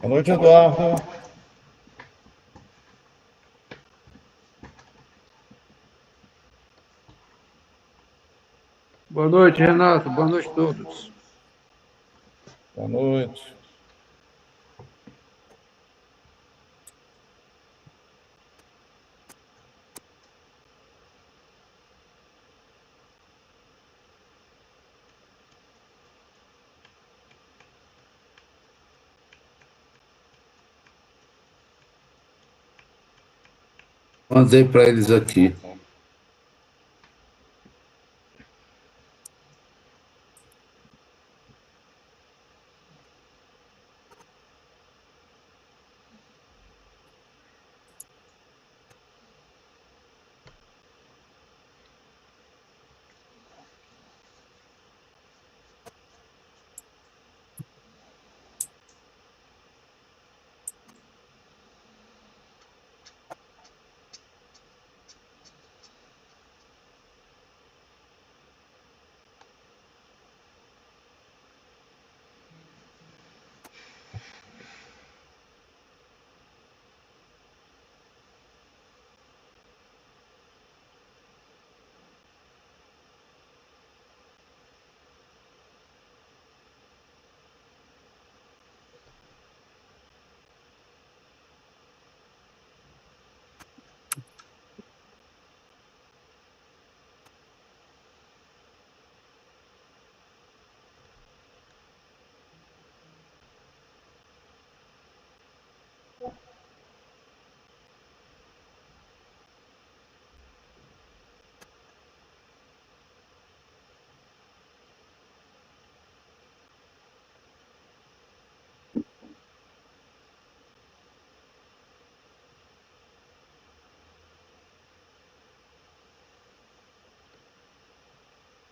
Boa noite, Eduardo. Boa noite, Renato. Boa noite a todos. Boa noite. Mandei para eles aqui.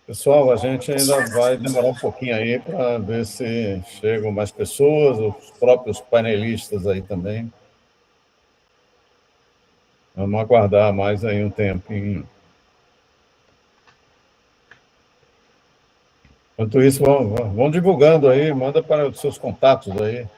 Pessoal, a gente ainda vai demorar um pouquinho aí para ver se chegam mais pessoas, os próprios painelistas aí também. Vamos aguardar mais aí um tempinho. Enquanto isso, vão divulgando aí, manda para os seus contatos aí.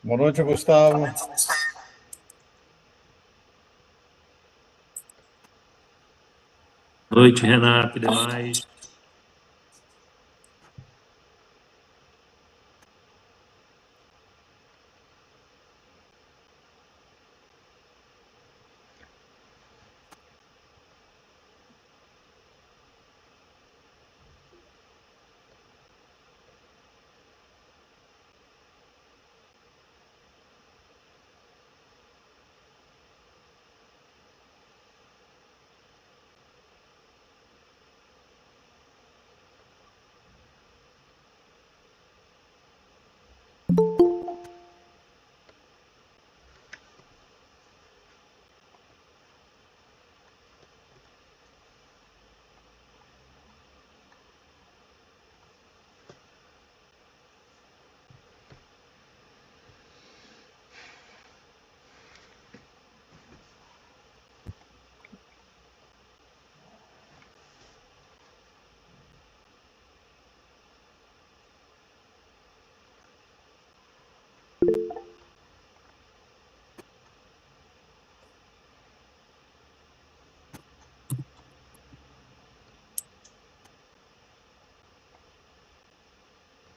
Boa noite, Gustavo. Boa noite, Renato e demais.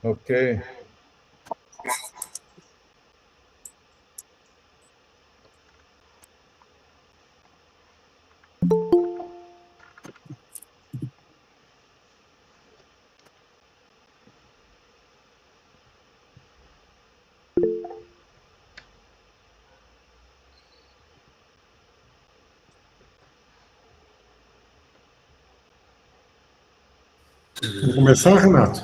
Ok. Vamos começar, Renato?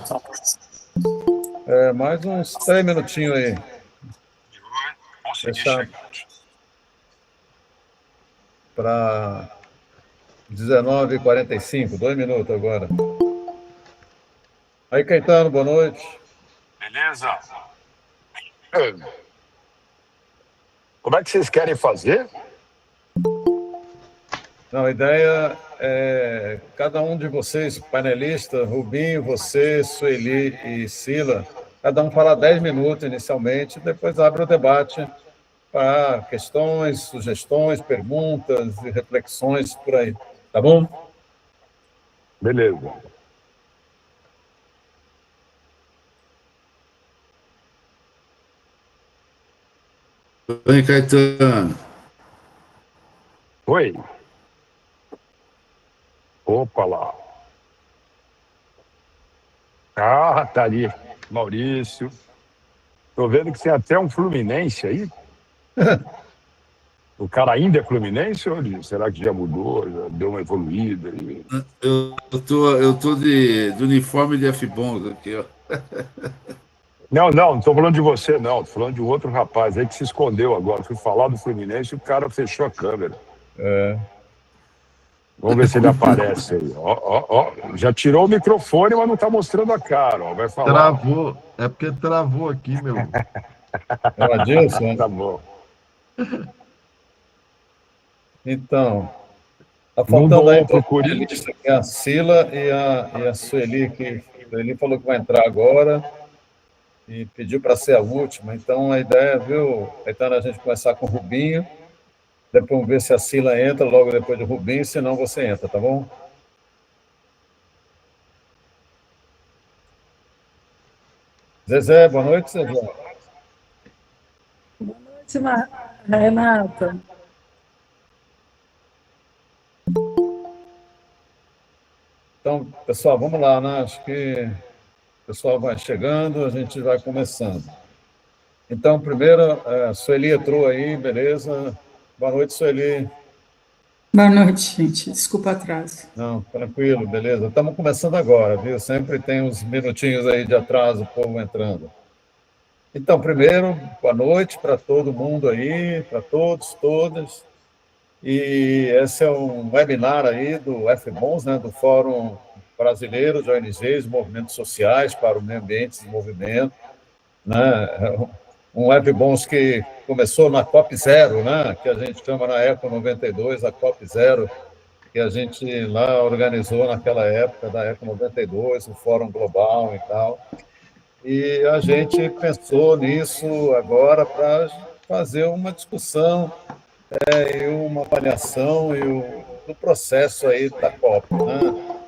Mais uns 3 minutinhos aí. Deixar para 19h45, 2 minutos agora. Aí, Caetano, boa noite. Beleza? Como é que vocês querem fazer? Não, a ideia é cada um de vocês, panelistas, Rubinho, você, Sueli e Sila, cada um falar 10 minutos inicialmente, depois abre o debate para questões, sugestões, perguntas e reflexões por aí. Tá bom? Beleza. Oi, Caetano. Oi. Opa lá. Ah, tá ali. Maurício. Tô vendo que tem até um Fluminense aí. O cara ainda é Fluminense ou será que já mudou, já deu uma evoluída? Eu tô de uniforme de F-Bons aqui, ó. Não tô falando de você, não. Tô falando de um outro rapaz aí que se escondeu agora. Fui falar do Fluminense e o cara fechou a câmera. Vamos ver se ele aparece aí. Ó. Já tirou o microfone, mas não tá mostrando a cara. Ó. Vai falar. Travou. É porque travou aqui, meu. É o Adilson, né? Tá bom. Então, está Não faltando aí dou, para a Sila e a Sueli, que a Sueli falou que vai entrar agora e pediu para ser a última. Então, a ideia, viu, Caetano, a gente começar com o Rubinho, depois vamos ver se a Sila entra logo depois do Rubinho, senão você entra, tá bom? Zezé, boa noite, Zezé. Boa noite, Renata. Então, pessoal, vamos lá, né? Acho que o pessoal vai chegando, a gente vai começando. Então, primeiro, a Sueli entrou aí, beleza? Boa noite, Sueli. Boa noite, gente. Desculpa o atraso. Não, tranquilo, beleza. Estamos começando agora, viu? Sempre tem uns minutinhos aí de atraso, o povo entrando. Então, primeiro, boa noite para todo mundo aí, para todos, todas. E esse é um webinar aí do F-Bons, né, do Fórum Brasileiro de ONGs, Movimentos Sociais para o Meio Ambiente e Desenvolvimento, né? Um F-Bons que começou na COP0, né, que a gente chama na Eco 92, a COP0, que a gente lá organizou naquela época da Eco 92, o Fórum Global e tal. E a gente pensou nisso agora para fazer uma discussão e uma avaliação do processo aí da COP, né?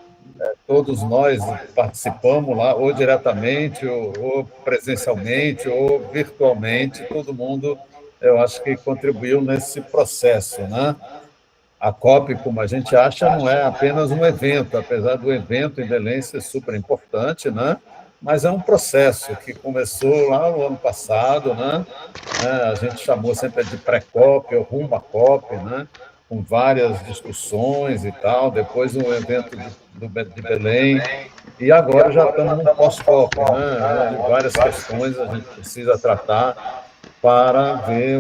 Todos nós participamos lá, ou diretamente, ou presencialmente, ou virtualmente, todo mundo, eu acho que contribuiu nesse processo, né? A COP, como a gente acha, não é apenas um evento, apesar do evento em Belém ser super importante, né? Mas é um processo que começou lá no ano passado, né? A gente chamou sempre de pré-COP ou rumo à COP, né? Com várias discussões e tal, depois um evento de Belém, e agora já estamos no pós-COP, né? Onde várias questões a gente precisa tratar para ver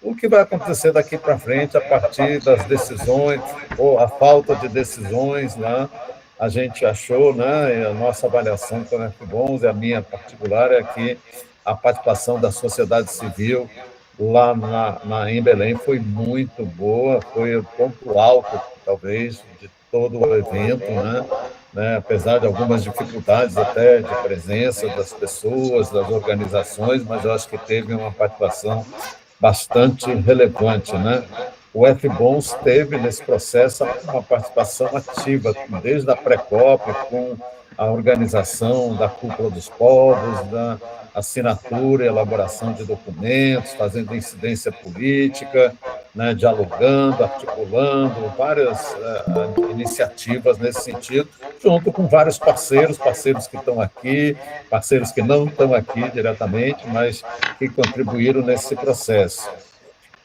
o que vai acontecer daqui para frente a partir das decisões, ou a falta de decisões lá. A gente achou, né, e a nossa avaliação com o F-Bons, e a minha particular, é que a participação da sociedade civil lá em Belém foi muito boa, foi o ponto alto, talvez, de todo o evento, né? né, apesar de algumas dificuldades até de presença das pessoas, das organizações, mas eu acho que teve uma participação bastante relevante, né? O FBONS teve nesse processo uma participação ativa, desde a pré-COP, com a organização da Cúpula dos Povos, da assinatura e elaboração de documentos, fazendo incidência política, né, dialogando, articulando várias iniciativas nesse sentido, junto com vários parceiros que estão aqui, parceiros que não estão aqui diretamente, mas que contribuíram nesse processo.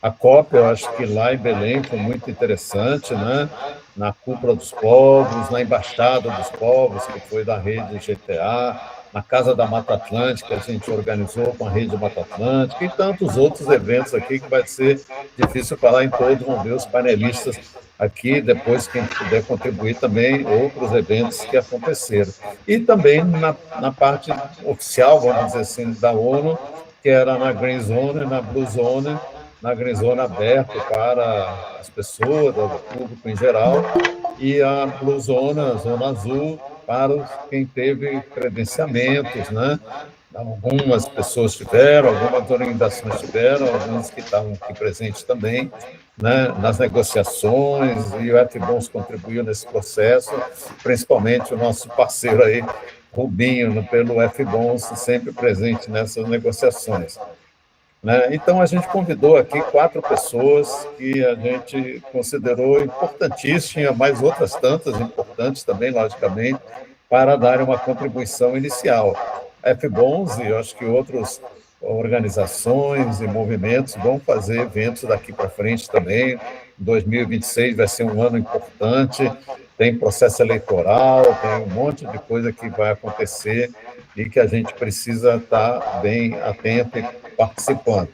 A COP, eu acho que lá em Belém foi muito interessante, né? Na Cúpula dos Povos, na Embaixada dos Povos, que foi da rede GTA, na Casa da Mata Atlântica, a gente organizou com a Rede Mata Atlântica, e tantos outros eventos aqui que vai ser difícil falar em todos, vão ver os panelistas aqui, depois quem puder contribuir também, outros eventos que aconteceram. E também na parte oficial, vamos dizer assim, da ONU, que era na Green Zone e na Blue Zone, na Green Zone aberta para as pessoas, o público em geral, e a Blue Zone, a Zona Azul, para quem teve credenciamentos, né? Algumas pessoas tiveram, algumas organizações tiveram, alguns que estavam aqui presentes também, né? Nas negociações, e o FBONS contribuiu nesse processo, principalmente o nosso parceiro aí, Rubinho, pelo FBONS, sempre presente nessas negociações. Então, a gente convidou aqui 4 pessoas que a gente considerou importantíssimas, tinha mais outras tantas importantes também, logicamente, para dar uma contribuição inicial. A FBONS e eu acho que outras organizações e movimentos vão fazer eventos daqui para frente também. 2026 vai ser um ano importante, tem processo eleitoral, tem um monte de coisa que vai acontecer e que a gente precisa estar bem atento e participando.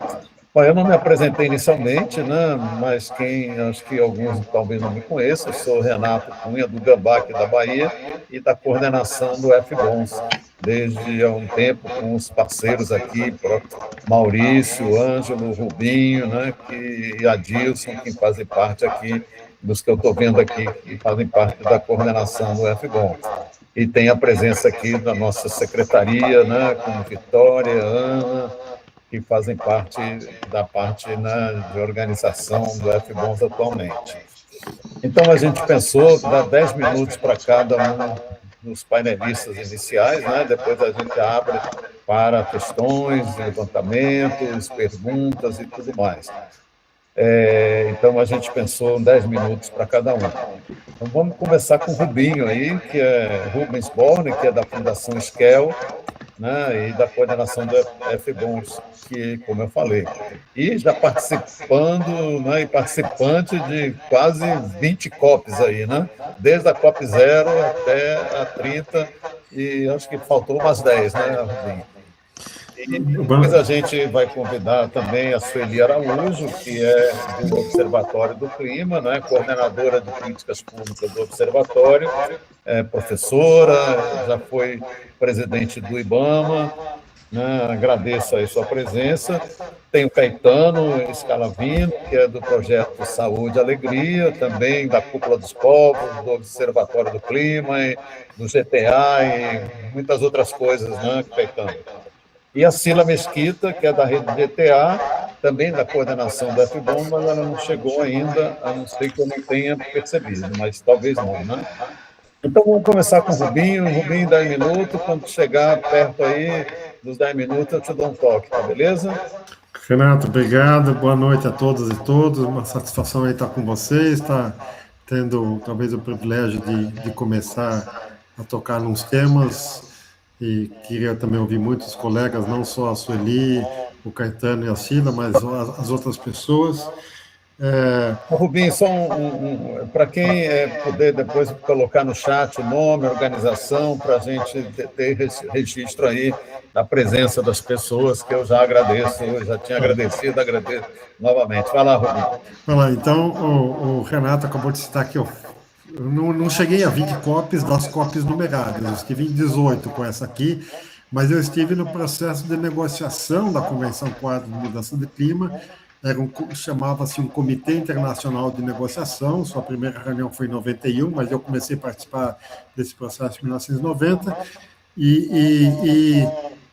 Bom, eu não me apresentei inicialmente, né, mas acho que alguns talvez não me conheçam, eu sou Renato Cunha, do Gambá, aqui da Bahia, e da coordenação do FBONS, desde há um tempo com os parceiros aqui, Maurício, Ângelo, Rubinho, né, e Adilson, que fazem parte aqui, dos que eu estou vendo aqui, que fazem parte da coordenação do FBONS. E tem a presença aqui da nossa secretaria, né, como Vitória, Ana, que fazem parte da parte, né, de organização do FBONS atualmente. Então, a gente pensou dar 10 minutos para cada um dos painelistas iniciais, né, depois a gente abre para questões, levantamentos, perguntas e tudo mais. Então, a gente pensou 10 minutos para cada um. Então, vamos começar com o Rubinho aí, que é Rubens Borne, que é da Fundação Esquel, né, e da coordenação do FBONS, que, como eu falei, e já participando, né, e participante de quase 20 COPs aí, né, desde a COP 0 até a 30, e acho que faltou umas 10, né, Rubinho? E depois a gente vai convidar também a Sueli Araújo, que é do Observatório do Clima, né, coordenadora de políticas públicas do Observatório, professora, já foi presidente do IBAMA, né, agradeço aí sua presença. Tem o Caetano Scalavino, que é do projeto Saúde e Alegria, também da Cúpula dos Povos, do Observatório do Clima, do GTA e muitas outras coisas, né, Caetano. E a Cila Mesquita, que é da rede GTA, também da coordenação da FBONS, mas ela não chegou ainda, a não ser que eu não tenha percebido, mas talvez não, né? Então, vamos começar com o Rubinho. Rubinho, 10 minutos. Quando chegar perto aí dos 10 minutos, eu te dou um toque, tá beleza? Renato, obrigado. Boa noite a todas e todos. Uma satisfação aí estar com vocês, estar tendo talvez o privilégio de começar a tocar nos temas. E queria também ouvir muitos colegas, não só a Sueli, o Caetano e a Cila, mas as outras pessoas. Rubinho, só para quem puder depois colocar no chat o nome, a organização, para a gente ter registro aí da presença das pessoas, que eu já agradeço, eu já tinha agradecido, agradeço novamente. Vai lá, Rubinho. Vai lá, então, o Renato acabou de citar aqui, eu não cheguei a 20 COPs das COPs numeradas, eu estive em 18 com essa aqui, mas eu estive no processo de negociação da Convenção Quadro de Mudança de Clima, chamava-se um Comitê Internacional de Negociação. Sua primeira reunião foi em 91, mas eu comecei a participar desse processo em 1990, e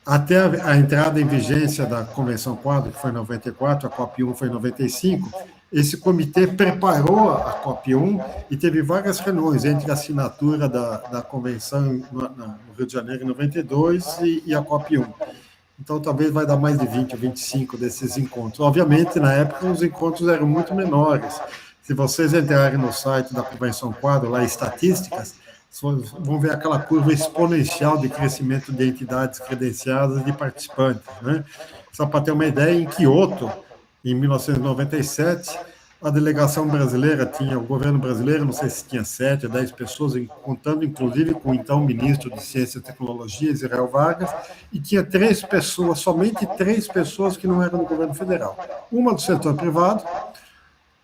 até a entrada em vigência da Convenção Quadro, que foi em 94, a COP1 foi em 95, esse comitê preparou a COP1 e teve várias reuniões entre a assinatura da Convenção no Rio de Janeiro em 92 e a COP1. Então, talvez vai dar mais de 20 ou 25 desses encontros. Obviamente, na época, os encontros eram muito menores. Se vocês entrarem no site da Convenção Quadro, lá, estatísticas, vão ver aquela curva exponencial de crescimento de entidades credenciadas e de participantes, né? Só para ter uma ideia, em Quioto, em 1997, a delegação brasileira tinha, o governo brasileiro, não sei se tinha 7 ou 10 pessoas, contando inclusive com o então ministro de Ciência e Tecnologia, Israel Vargas, e tinha 3 pessoas, somente 3 pessoas que não eram do governo federal. Uma do setor privado,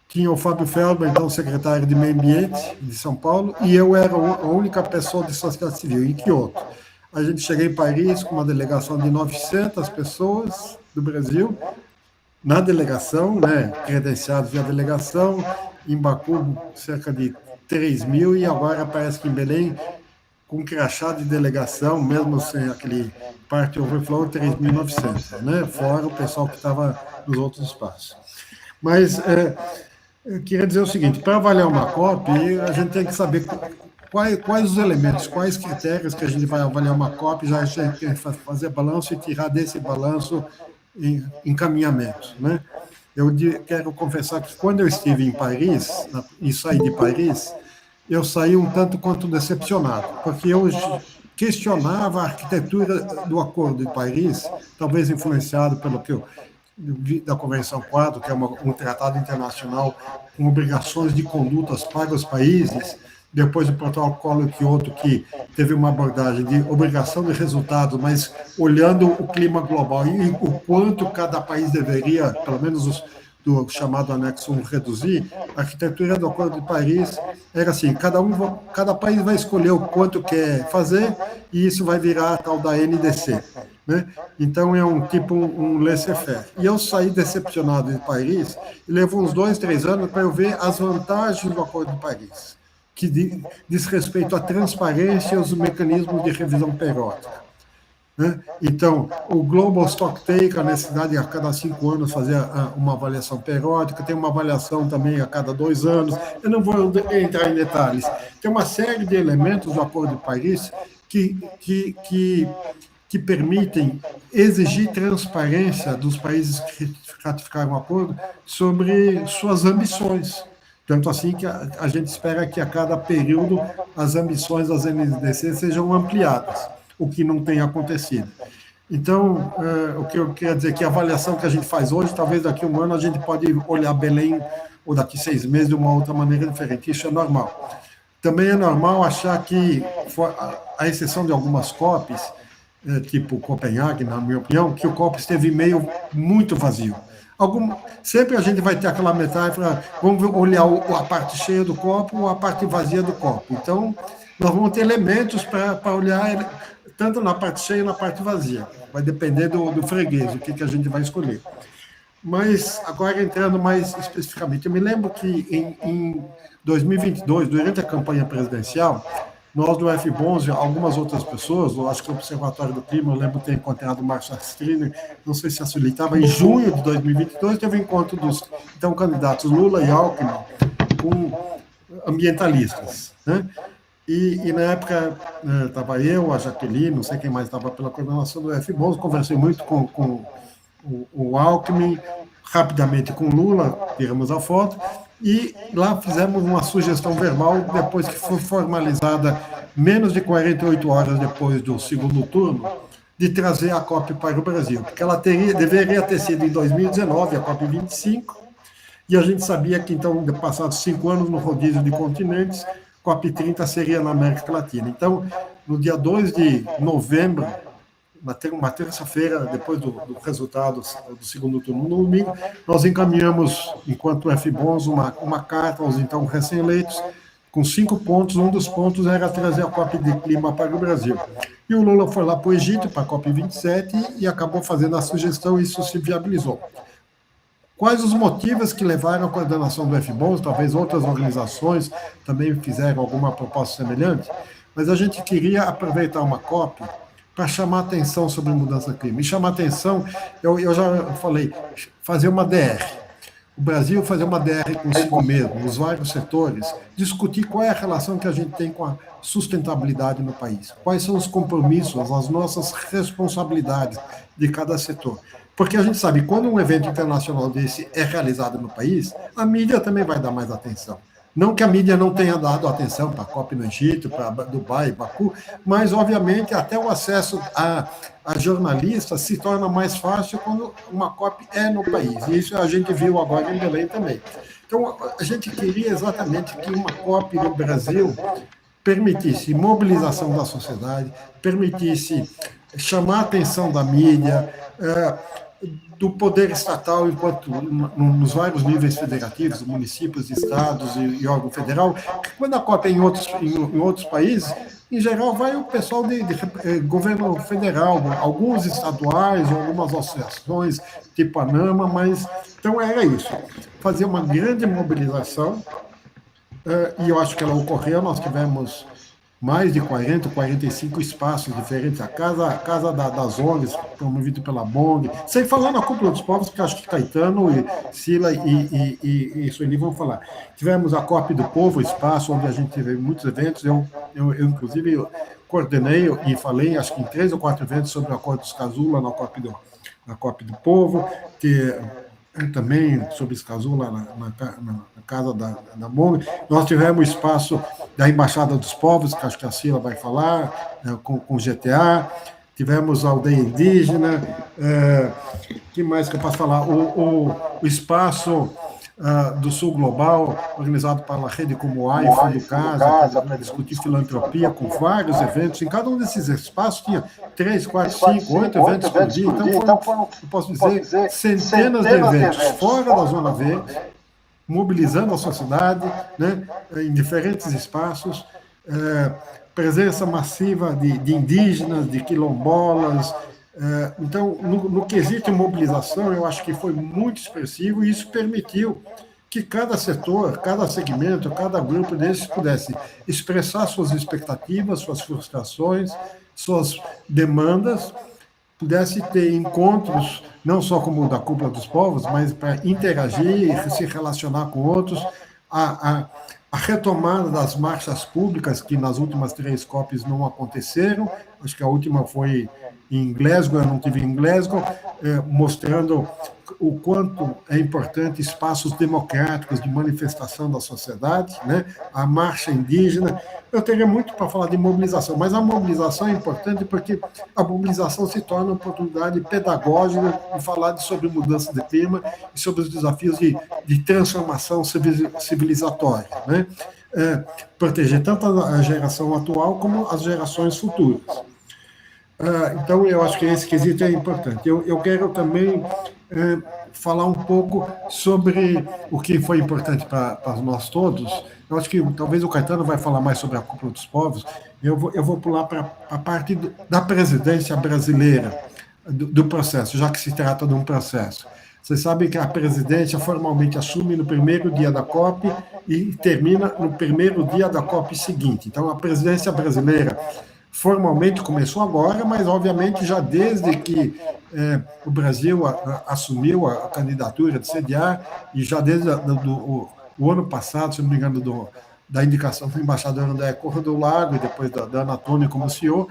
tinha o Fábio Feldman, então secretário de Meio Ambiente de São Paulo, e eu era a única pessoa de sociedade civil, em Quioto. A gente chegou em Paris com uma delegação de 900 pessoas do Brasil, na delegação, né, credenciados via delegação, em Baku cerca de 3.000, e agora parece que em Belém, com crachá de delegação, mesmo sem aquele party overflow, 3.900, né, fora o pessoal que estava nos outros espaços. Mas eu queria dizer o seguinte, para avaliar uma COP, a gente tem que saber quais os elementos, quais critérios que a gente vai avaliar uma COP, já fazer balanço e tirar desse balanço encaminhamento, né? Eu quero confessar que quando eu estive em Paris, e saí de Paris, eu saí um tanto quanto decepcionado, porque eu questionava a arquitetura do Acordo de Paris, talvez influenciado pelo que eu vi da Convenção Quadro, que é um tratado internacional com obrigações de condutas para os países, depois do protocolo Kyoto, que teve uma abordagem de obrigação de resultado, mas olhando o clima global e o quanto cada país deveria, pelo menos do chamado anexo 1, reduzir, a arquitetura do Acordo de Paris era assim, cada país vai escolher o quanto quer fazer, e isso vai virar a tal da NDC, né? Então é um laissez-faire. E eu saí decepcionado de Paris, e levou uns 2, 3 anos para eu ver as vantagens do Acordo de Paris, que diz respeito à transparência e aos mecanismos de revisão periódica, né? Então, o Global Stocktake, a necessidade de a cada 5 anos fazer uma avaliação periódica, tem uma avaliação também a cada 2 anos, eu não vou entrar em detalhes. Tem uma série de elementos do Acordo de Paris que permitem exigir transparência dos países que ratificaram o acordo sobre suas ambições. Tanto assim que a gente espera que a cada período as ambições das NDC sejam ampliadas, o que não tem acontecido. Então, o que eu queria dizer é que a avaliação que a gente faz hoje, talvez daqui a 1 ano a gente pode olhar Belém, ou daqui 6 meses, de uma outra maneira diferente. Isso é normal. Também é normal achar que, à exceção de algumas COPs, tipo Copenhague, na minha opinião, que o copo esteve meio muito vazio. Sempre a gente vai ter aquela metáfora, vamos olhar a parte cheia do copo ou a parte vazia do copo. Então, nós vamos ter elementos para olhar tanto na parte cheia e na parte vazia. Vai depender do freguês, o que a gente vai escolher. Mas, agora entrando mais especificamente, eu me lembro que em 2022, durante a campanha presidencial, nós do FBONS, algumas outras pessoas, eu acho que o Observatório do Clima, eu lembro de ter encontrado o Márcio Astrini, não sei se a Sueli estava, em junho de 2022, teve um encontro dos então candidatos Lula e Alckmin com ambientalistas, né? E na época estava eu, a Jaqueline, não sei quem mais estava pela coordenação do FBONS, conversei muito com o Alckmin, rapidamente com o Lula, tiramos a foto, e lá fizemos uma sugestão verbal, depois que foi formalizada, menos de 48 horas depois do segundo turno, de trazer a COP para o Brasil, porque ela deveria ter sido em 2019, a COP 25, e a gente sabia que, então, passados 5 anos no rodízio de continentes, COP 30 seria na América Latina. Então, no dia 2 de novembro, uma terça-feira, depois do resultado do segundo turno, no domingo, nós encaminhamos, enquanto FBONS, uma carta aos então recém-eleitos, com 5 pontos. Um dos pontos era trazer a COP de clima para o Brasil. E o Lula foi lá para o Egito, para a COP 27, e acabou fazendo a sugestão, e isso se viabilizou. Quais os motivos que levaram à coordenação do FBONS? Talvez outras organizações também fizeram alguma proposta semelhante, mas a gente queria aproveitar uma COP para chamar atenção sobre mudança do clima. E chamar atenção, eu já falei, fazer uma DR. O Brasil fazer uma DR consigo mesmo, os vários setores, discutir qual é a relação que a gente tem com a sustentabilidade no país, quais são os compromissos, as nossas responsabilidades de cada setor. Porque a gente sabe, quando um evento internacional desse é realizado no país, a mídia também vai dar mais atenção. Não que a mídia não tenha dado atenção para a COP no Egito, para Dubai, Baku, mas, obviamente, até o acesso a jornalistas se torna mais fácil quando uma COP é no país. E isso a gente viu agora em Belém também. Então, a gente queria exatamente que uma COP no Brasil permitisse mobilização da sociedade, permitisse chamar a atenção da mídia, do poder estatal, enquanto nos vários níveis federativos, municípios, estados e órgão federal, quando a COP é em outros países, em geral vai o pessoal de governo federal, alguns estaduais, algumas associações, tipo a NAMA, mas então era isso, fazer uma grande mobilização, e eu acho que ela ocorreu, nós tivemos mais de 40, 45 espaços diferentes, a casa das ONGs, promovido pela BONG, sem falar na Cúpula dos Povos, que acho que Caetano, e Sila e Sueli vão falar. Tivemos a COP do Povo, espaço onde a gente teve muitos eventos, eu inclusive, coordenei e falei, acho que em 3 ou 4 eventos sobre o Acordo dos Casula na COP do Povo, que também sobre Escazula na casa da BONG. Nós tivemos o espaço da Embaixada dos Povos, que acho que a Sila vai falar, com o GTA. Tivemos a aldeia indígena. Que mais que eu posso falar? O espaço do Sul Global, organizado pela Rede Comoá e Fundo Casa, para discutir filantropia, com vários eventos. Em cada um desses espaços tinha 3, 4, 5, 8 eventos por dia. Então, foram, eu posso dizer, centenas de eventos fora da Zona Verde, mobilizando a sociedade, né, em diferentes espaços, presença massiva de indígenas, de quilombolas. Então, no quesito mobilização, eu acho que foi muito expressivo e isso permitiu que cada setor, cada segmento, cada grupo desses pudesse expressar suas expectativas, suas frustrações, suas demandas, pudesse ter encontros, não só como o da Cúpula dos Povos, mas para interagir, se relacionar com outros, a retomada das marchas públicas, que nas últimas 3 COPs não aconteceram, acho que a última foi em Glasgow, eu não estive em Glasgow, mostrando o quanto é importante espaços democráticos de manifestação da sociedade, né? A marcha indígena. Eu teria muito para falar de mobilização, mas a mobilização é importante porque a mobilização se torna uma oportunidade pedagógica de falar sobre mudança de clima e sobre os desafios de transformação civilizatória, né? Proteger tanto a geração atual como as gerações futuras. Então, eu acho que esse quesito é importante. Eu quero também falar um pouco sobre o que foi importante para nós todos. Eu acho que talvez o Caetano vai falar mais sobre a Cúpula dos Povos. Eu vou pular para a parte da presidência brasileira do processo, já que se trata de um processo. Vocês sabem que a presidência formalmente assume no primeiro dia da COP e termina no primeiro dia da COP seguinte. Então, a presidência brasileira formalmente começou agora, mas, obviamente, já desde que o Brasil assumiu a candidatura de sediar, e já desde o ano passado, se não me engano, da indicação do embaixador André Corra do Lago e depois da Ana Tônia como CEO,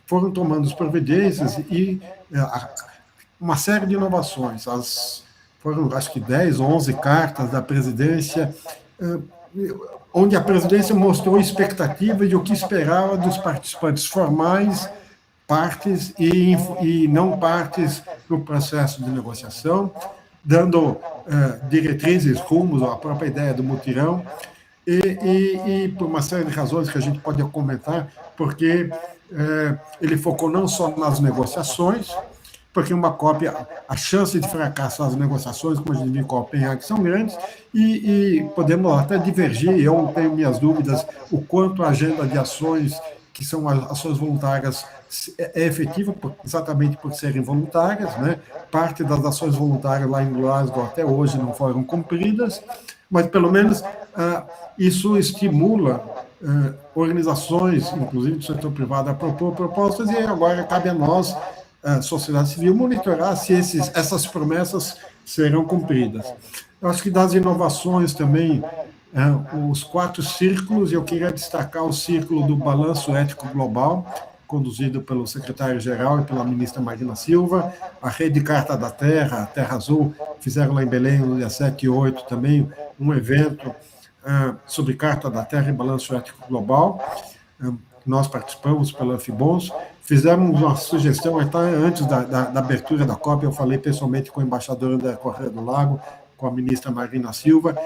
foram tomando as providências e uma série de inovações. Foram, acho que, 10 ou 11 cartas da presidência, onde a presidência mostrou expectativa de o que esperava dos participantes formais, partes e não partes no processo de negociação, dando diretrizes, rumos à própria ideia do mutirão, e por uma série de razões que a gente pode comentar, porque ele focou não só nas negociações, porque uma COP, a chance de fracassar as negociações, como a gente viu em Copenhague, são grandes, e podemos até divergir. Eu tenho minhas dúvidas o quanto a agenda de ações que são as ações voluntárias, é efetiva exatamente por serem voluntárias, né? Parte das ações voluntárias lá em Glasgow até hoje não foram cumpridas, mas pelo menos isso estimula organizações, inclusive do setor privado, a propor propostas, e agora cabe a nós, a sociedade civil, monitorar se essas promessas serão cumpridas. Eu acho que das inovações também, os 4 círculos, eu queria destacar o círculo do balanço ético global, conduzido pelo secretário-geral e pela ministra Marina Silva, a Rede Carta da Terra, a Terra Azul, fizeram lá em Belém, no dia 7 e 8, também um evento sobre Carta da Terra e balanço ético global. Nós participamos pela FIBONS, fizemos uma sugestão, até antes da abertura da COP, eu falei pessoalmente com o embaixador André Correia do Lago, com a ministra Marina Silva.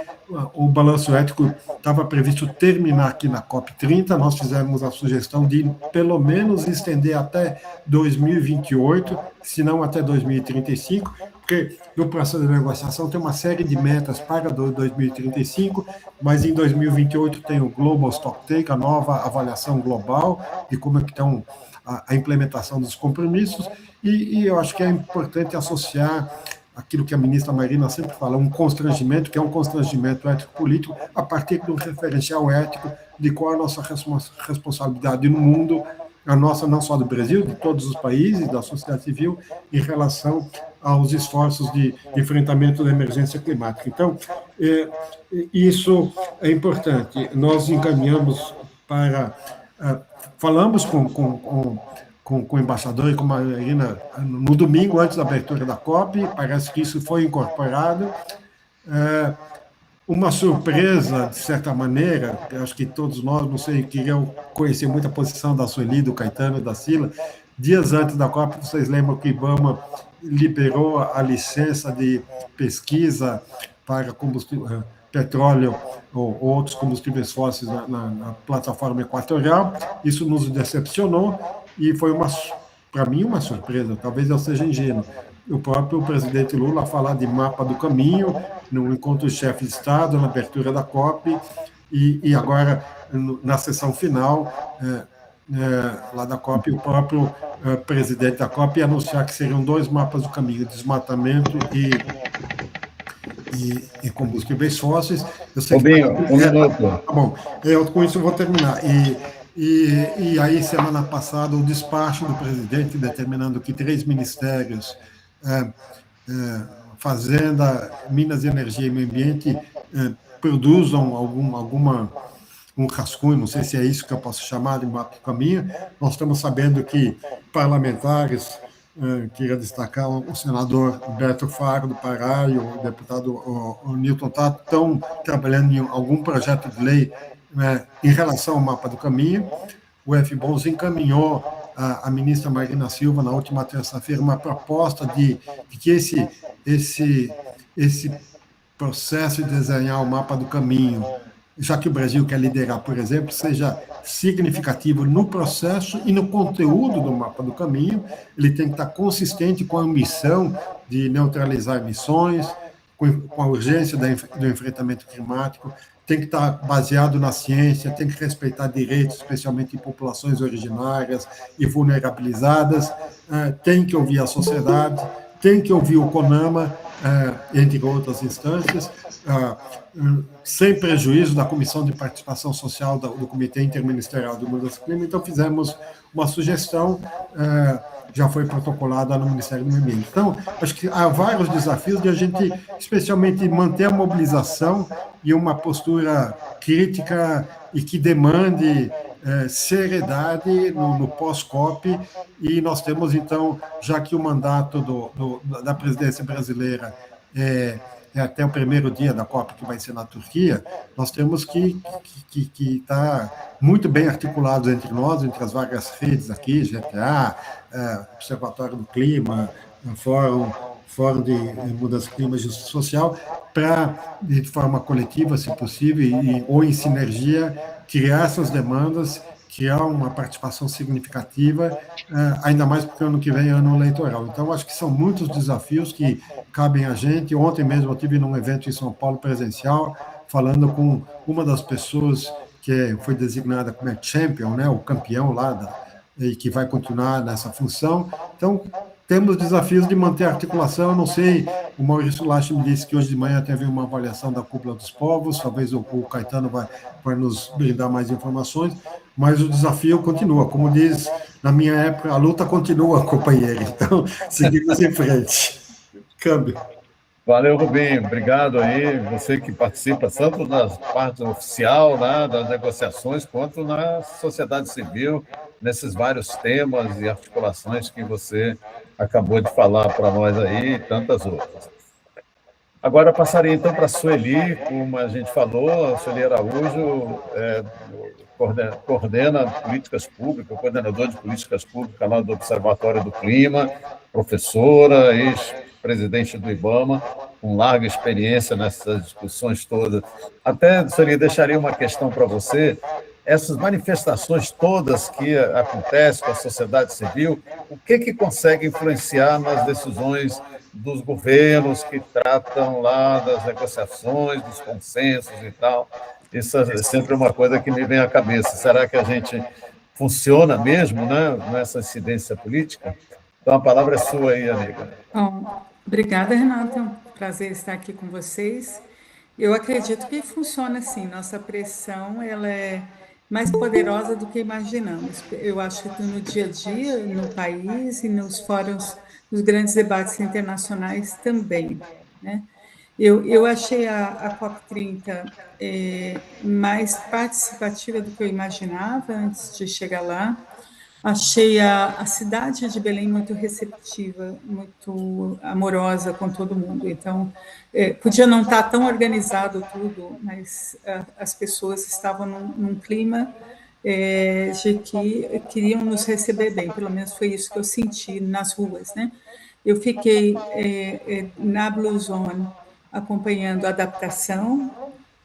O balanço ético estava previsto terminar aqui na COP30, nós fizemos a sugestão de, pelo menos, estender até 2028, se não até 2035, porque no processo de negociação tem uma série de metas para 2035, mas em 2028 tem o Global Stocktake, a nova avaliação global de como é que estão a implementação dos compromissos, e eu acho que é importante associar aquilo que a ministra Marina sempre fala, um constrangimento, que é um constrangimento ético-político, a partir de um referencial ético de qual é a nossa responsabilidade no mundo, a nossa não só do Brasil, de todos os países, da sociedade civil, em relação aos esforços de enfrentamento da emergência climática. Então, isso é importante. Nós encaminhamos para... falamos com o embaixador e com a Marina no domingo, antes da abertura da COP, parece que isso foi incorporado. Uma surpresa, de certa maneira, acho que todos nós, não sei, queriam conhecer muito a posição da Sueli, do Caetano e da Sila. Dias antes da COP, vocês lembram que o IBAMA liberou a licença de pesquisa para combustível, petróleo ou outros combustíveis fósseis na plataforma equatorial. Isso nos decepcionou e foi, para mim, uma surpresa. Talvez eu seja ingênuo. O próprio presidente Lula falar de mapa do caminho no encontro de chefe de Estado, na abertura da COP, e agora, na sessão final lá da COP, o próprio presidente da COP ia anunciar que seriam 2 mapas do caminho, desmatamento e combustíveis fósseis. Eu sei Rubinho, um minuto. Tá bom, com isso eu vou terminar. E aí, semana passada, o despacho do presidente determinando que 3 ministérios, Fazenda, Minas e Energia e Meio Ambiente, produzam um rascunho, não sei se é isso que eu posso chamar de mapa do caminho. Nós estamos sabendo que parlamentares, queria destacar o senador Beto Faro, do Pará, e o deputado o Newton Tato, estão trabalhando em algum projeto de lei em relação ao mapa do caminho. O FBONS encaminhou à ministra Marina Silva, na última terça-feira, uma proposta de que esse processo de desenhar o mapa do caminho, já que o Brasil quer liderar, por exemplo, seja significativo no processo e no conteúdo do mapa do caminho. Ele tem que estar consistente com a ambição de neutralizar emissões, com a urgência do enfrentamento climático, tem que estar baseado na ciência, tem que respeitar direitos, especialmente em populações originárias e vulnerabilizadas, tem que ouvir a sociedade, tem que ouvir o CONAMA, entre outras instâncias, sem prejuízo da Comissão de Participação Social do Comitê Interministerial do Mudança do Clima. Então, fizemos uma sugestão, já foi protocolada no Ministério do Meio Ambiente. Então, acho que há vários desafios de a gente, especialmente, manter a mobilização e uma postura crítica e que demande seriedade no pós-COP, e nós temos, então, já que o mandato da presidência brasileira é até o primeiro dia da COP, que vai ser na Turquia, nós temos que estar muito bem articulados entre nós, entre as várias redes aqui, GTA, Observatório do Clima, Fórum de Mudança do Clima e Justiça Social, para, de forma coletiva, se possível, ou em sinergia, criar essas demandas, criar uma participação significativa, ainda mais porque ano que vem é ano eleitoral. Então, acho que são muitos desafios que cabem a gente. Ontem mesmo eu estive num evento em São Paulo presencial, falando com uma das pessoas que foi designada como champion, né, o campeão lá, e que vai continuar nessa função. Então, temos desafios de manter a articulação. Eu não sei, o Maurício Lache me disse que hoje de manhã teve uma avaliação da Cúpula dos Povos, talvez o Caetano vai nos brindar mais informações, mas o desafio continua. Como diz, na minha época, a luta continua, companheiro. Então, seguimos em frente. Câmbio. Valeu, Rubinho. Obrigado aí, você que participa tanto na parte oficial, né, das negociações, quanto na sociedade civil, nesses vários temas e articulações que você acabou de falar para nós aí e tantas outras. Agora passaria então para a Sueli, como a gente falou, a Sueli Araújo coordena políticas públicas, coordenador de políticas públicas lá do Observatório do Clima, professora, ex-presidente do IBAMA, com larga experiência nessas discussões todas. Até, Sueli, deixaria uma questão para você. Essas manifestações todas que acontecem com a sociedade civil, o que consegue influenciar nas decisões dos governos que tratam lá das negociações, dos consensos e tal? Isso é sempre uma coisa que me vem à cabeça. Será que a gente funciona mesmo, né, nessa incidência política? Então, a palavra é sua aí, amiga. Bom, obrigada, Renata. É um prazer estar aqui com vocês. Eu acredito que funciona assim. Nossa pressão ela é mais poderosa do que imaginamos. Eu acho que no dia a dia, no país e nos fóruns, nos grandes debates internacionais também, né? Eu achei a COP30 mais participativa do que eu imaginava antes de chegar lá. Achei a cidade de Belém muito receptiva, muito amorosa com todo mundo. Então, podia não estar tão organizado tudo, mas as pessoas estavam num clima de que queriam nos receber bem. Pelo menos foi isso que eu senti nas ruas, né? Eu fiquei na Blue Zone acompanhando a adaptação,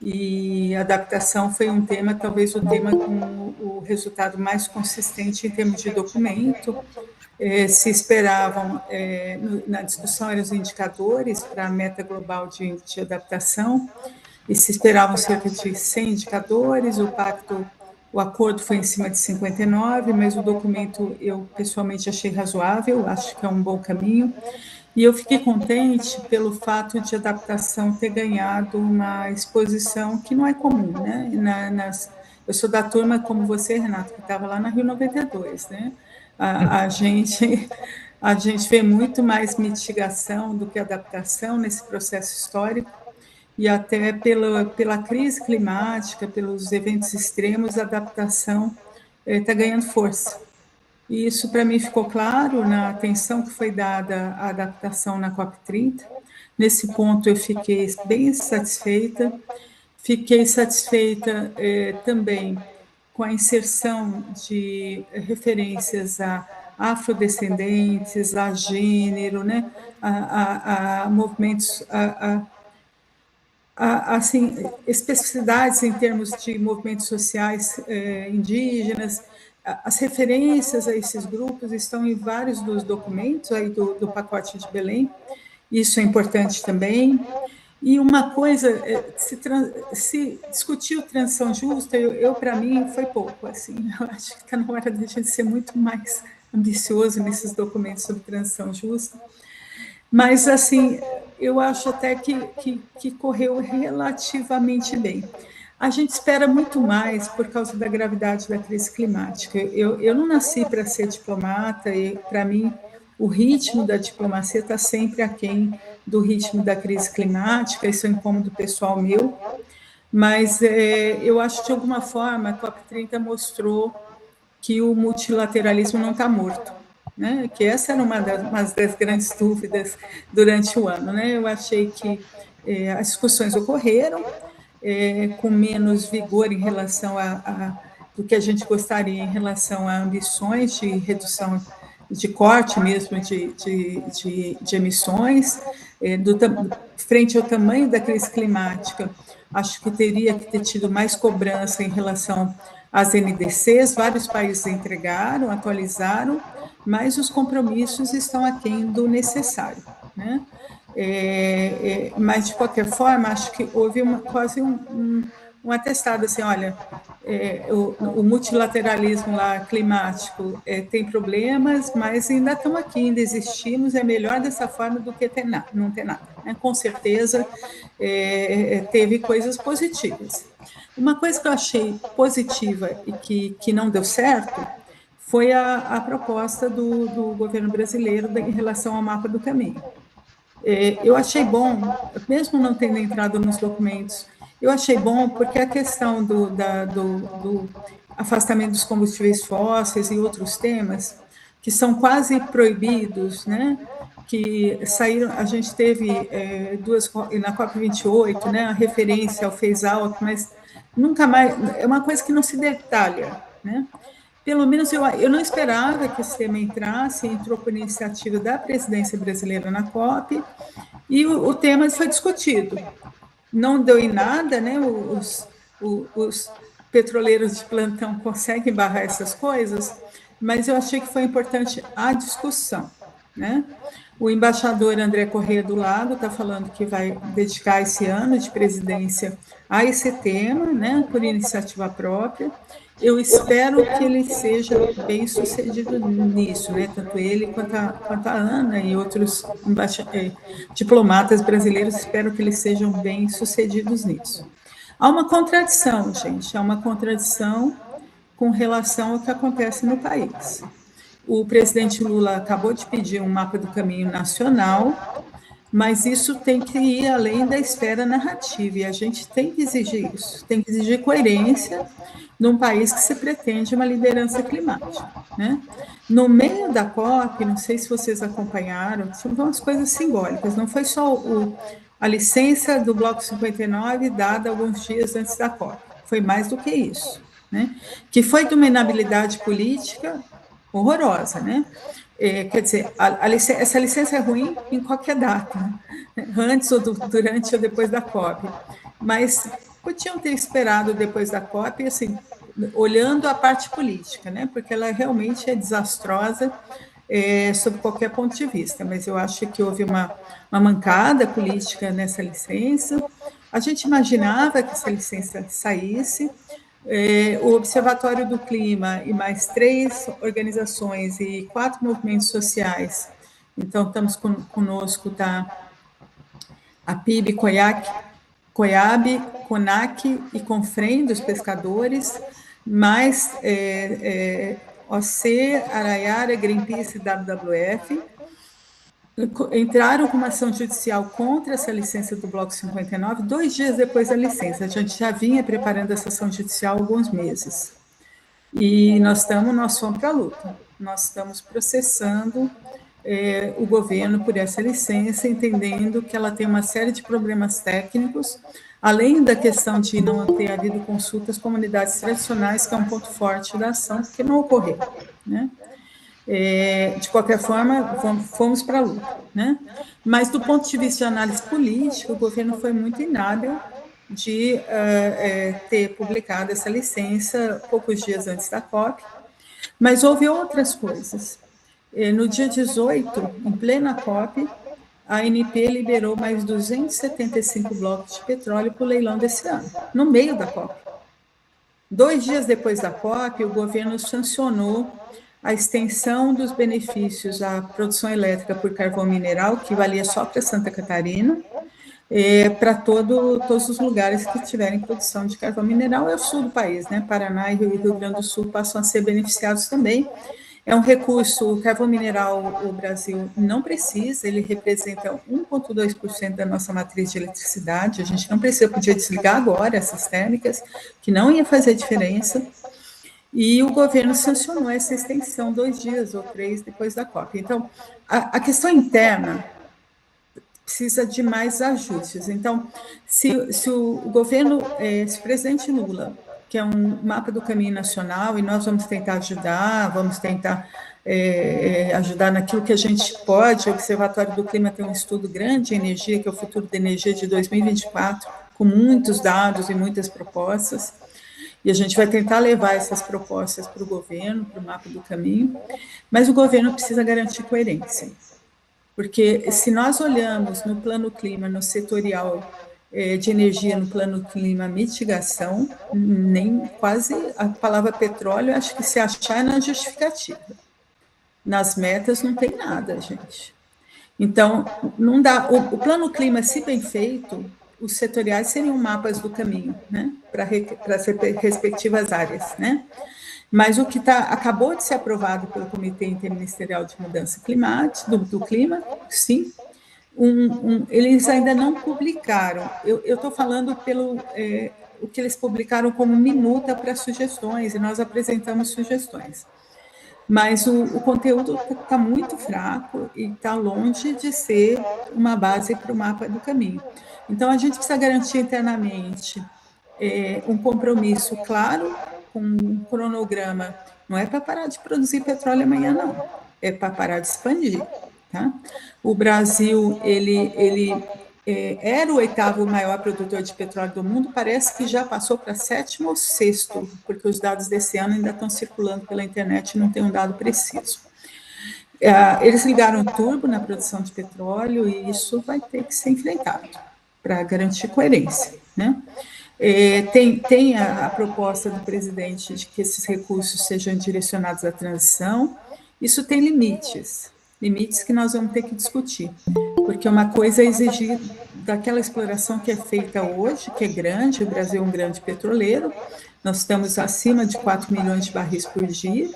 e a adaptação foi um tema, talvez o tema com o resultado mais consistente em termos de documento. Se esperavam, na discussão eram os indicadores para a meta global de adaptação, e se esperavam cerca de 100 indicadores, o acordo foi em cima de 59, mas o documento eu pessoalmente achei razoável, acho que é um bom caminho. E eu fiquei contente pelo fato de a adaptação ter ganhado uma exposição que não é comum, né? Eu sou da turma, como você, Renato, que estava lá na Rio 92, né? A gente vê muito mais mitigação do que adaptação nesse processo histórico, e até pela crise climática, pelos eventos extremos, a adaptação está ganhando força. E isso, para mim, ficou claro na atenção que foi dada à adaptação na COP30. Nesse ponto, eu fiquei bem satisfeita. Fiquei satisfeita também com a inserção de referências a afrodescendentes, a gênero, né? a movimentos, assim, especificidades em termos de movimentos sociais indígenas. As referências a esses grupos estão em vários dos documentos aí do pacote de Belém, isso é importante também. E uma coisa, se discutiu transição justa, para mim, foi pouco, assim, eu acho que está na hora da gente ser muito mais ambicioso nesses documentos sobre transição justa, mas, assim, eu acho até que correu relativamente bem. A gente espera muito mais por causa da gravidade da crise climática. Eu não nasci para ser diplomata, e, para mim, o ritmo da diplomacia está sempre aquém do ritmo da crise climática, isso é um incômodo pessoal meu, mas eu acho que, de alguma forma, a COP30 mostrou que o multilateralismo não está morto, né? Que essa era uma das grandes dúvidas durante o ano, né? Eu achei que as discussões ocorreram, com menos vigor em relação do que a gente gostaria em relação a ambições de redução, de corte mesmo de emissões, frente ao tamanho da crise climática. Acho que teria que ter tido mais cobrança em relação às NDCs, vários países entregaram, atualizaram, mas os compromissos estão aquém do necessário, né? Mas, de qualquer forma, acho que houve quase um atestado, assim, olha, o multilateralismo lá climático tem problemas, mas ainda estamos aqui, ainda existimos, é melhor dessa forma do que não ter nada. Né? Com certeza teve coisas positivas. Uma coisa que eu achei positiva e que não deu certo foi a proposta do governo brasileiro em relação ao mapa do caminho. Eu achei bom, mesmo não tendo entrado nos documentos, eu achei bom porque a questão do afastamento dos combustíveis fósseis e outros temas que são quase proibidos, né? Que saíram, a gente teve na COP28, né? A referência ao phase out, mas nunca mais, é uma coisa que não se detalha, né? Pelo menos eu não esperava que esse tema entrasse, entrou por iniciativa da presidência brasileira na COP, e o tema foi discutido. Não deu em nada, né? Os petroleiros de plantão conseguem barrar essas coisas, mas eu achei que foi importante a discussão, né? O embaixador André Corrêa do Lado está falando que vai dedicar esse ano de presidência a esse tema, né? Por iniciativa própria. Eu espero que ele seja bem sucedido nisso, né? Tanto ele quanto a Ana e outros diplomatas brasileiros, espero que eles sejam bem sucedidos nisso. Há uma contradição, gente, há uma contradição com relação ao que acontece no país. O presidente Lula acabou de pedir um mapa do caminho nacional, mas isso tem que ir além da esfera narrativa, e a gente tem que exigir isso, tem que exigir coerência num país que se pretende uma liderança climática, né? No meio da COP, não sei se vocês acompanharam, são umas coisas simbólicas, não foi só a licença do Bloco 59 dada alguns dias antes da COP, foi mais do que isso, né? Que foi de uma inabilidade política horrorosa, né? Quer dizer, essa licença é ruim em qualquer data, né? Antes ou durante ou depois da COP, mas podiam ter esperado depois da COP, assim, olhando a parte política, né? Porque ela realmente é desastrosa sob qualquer ponto de vista, mas eu acho que houve uma mancada política nessa licença. A gente imaginava que essa licença saísse. O Observatório do Clima e mais 3 organizações e 4 movimentos sociais. Então, estamos conosco, tá? A PIB, COIAB, CONAC e CONFREM dos pescadores, mais OC, Araiara, Greenpeace e WWF, entraram com uma ação judicial contra essa licença do Bloco 59, 2 dias depois da licença. A gente já vinha preparando essa ação judicial há alguns meses. E nós fomos para a luta. Nós estamos processando o governo por essa licença, entendendo que ela tem uma série de problemas técnicos, além da questão de não ter havido consultas às comunidades tradicionais, que é um ponto forte da ação, que não ocorreu, né? De qualquer forma, fomos para a luta, né? Mas, do ponto de vista de análise política, o governo foi muito inábil de ter publicado essa licença poucos dias antes da COP, mas houve outras coisas. No dia 18, em plena COP, a ANP liberou mais 275 blocos de petróleo para o leilão desse ano, no meio da COP. 2 dias depois da COP, o governo sancionou a extensão dos benefícios à produção elétrica por carvão mineral, que valia só para Santa Catarina, para todos os lugares que tiverem produção de carvão mineral, é o sul do país, né? Paraná e Rio Grande do Sul passam a ser beneficiados também. É um recurso, o carvão mineral o Brasil não precisa, ele representa 1,2% da nossa matriz de eletricidade, a gente não precisa, podia desligar agora essas térmicas, que não ia fazer diferença, e o governo sancionou essa extensão 2 dias ou 3 depois da COP. Então, a questão interna precisa de mais ajustes. Então, se o governo, se o presidente Lula, que é um mapa do caminho nacional, e nós vamos tentar ajudar, ajudar naquilo que a gente pode. O Observatório do Clima tem um estudo grande de energia, que é o Futuro da Energia de 2024, com muitos dados e muitas propostas, e a gente vai tentar levar essas propostas para o governo, para o mapa do caminho, mas o governo precisa garantir coerência, porque se nós olhamos no plano clima, no setorial, de energia no plano clima mitigação, nem quase a palavra petróleo, acho que se achar é na justificativa. Nas metas não tem nada, gente. Então, não dá. O plano clima, se bem feito, os setoriais seriam mapas do caminho, né, para as respectivas áreas, né? Mas o que acabou de ser aprovado pelo Comitê Interministerial de Mudança Climática, do Clima, sim, eles ainda não publicaram. Eu estou falando pelo o que eles publicaram como minuta para sugestões, e nós apresentamos sugestões. Mas o conteúdo está muito fraco e está longe de ser uma base para o mapa do caminho. Então, a gente precisa garantir internamente um compromisso claro, com um cronograma. Não é para parar de produzir petróleo amanhã, não. É para parar de expandir. Tá? O Brasil, ele era o 8º maior produtor de petróleo do mundo, parece que já passou para 7º ou 6º, porque os dados desse ano ainda estão circulando pela internet e não tem um dado preciso. Eles ligaram turbo na produção de petróleo e isso vai ter que ser enfrentado para garantir coerência, né? Tem a proposta do presidente de que esses recursos sejam direcionados à transição. Isso tem limites que nós vamos ter que discutir, porque uma coisa é exigir daquela exploração que é feita hoje, que é grande, o Brasil é um grande petroleiro, nós estamos acima de 4 milhões de barris por dia,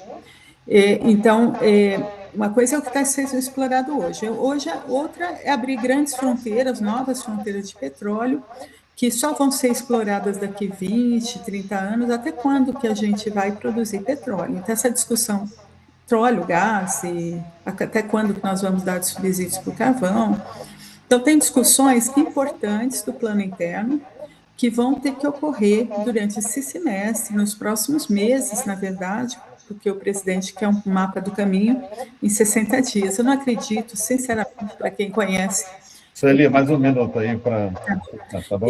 então, uma coisa é o que está sendo explorado hoje. Hoje, outra é abrir grandes fronteiras, novas fronteiras de petróleo, que só vão ser exploradas daqui 20, 30 anos, até quando que a gente vai produzir petróleo. Então, essa discussão, petróleo, gás, e até quando que nós vamos dar subsídios para o carvão. Então, tem discussões importantes do plano interno que vão ter que ocorrer durante esse semestre, nos próximos meses, na verdade, porque o presidente quer um mapa do caminho em 60 dias. Eu não acredito, sinceramente, para quem conhece. Sueli, mais um minuto aí para... Tá bom?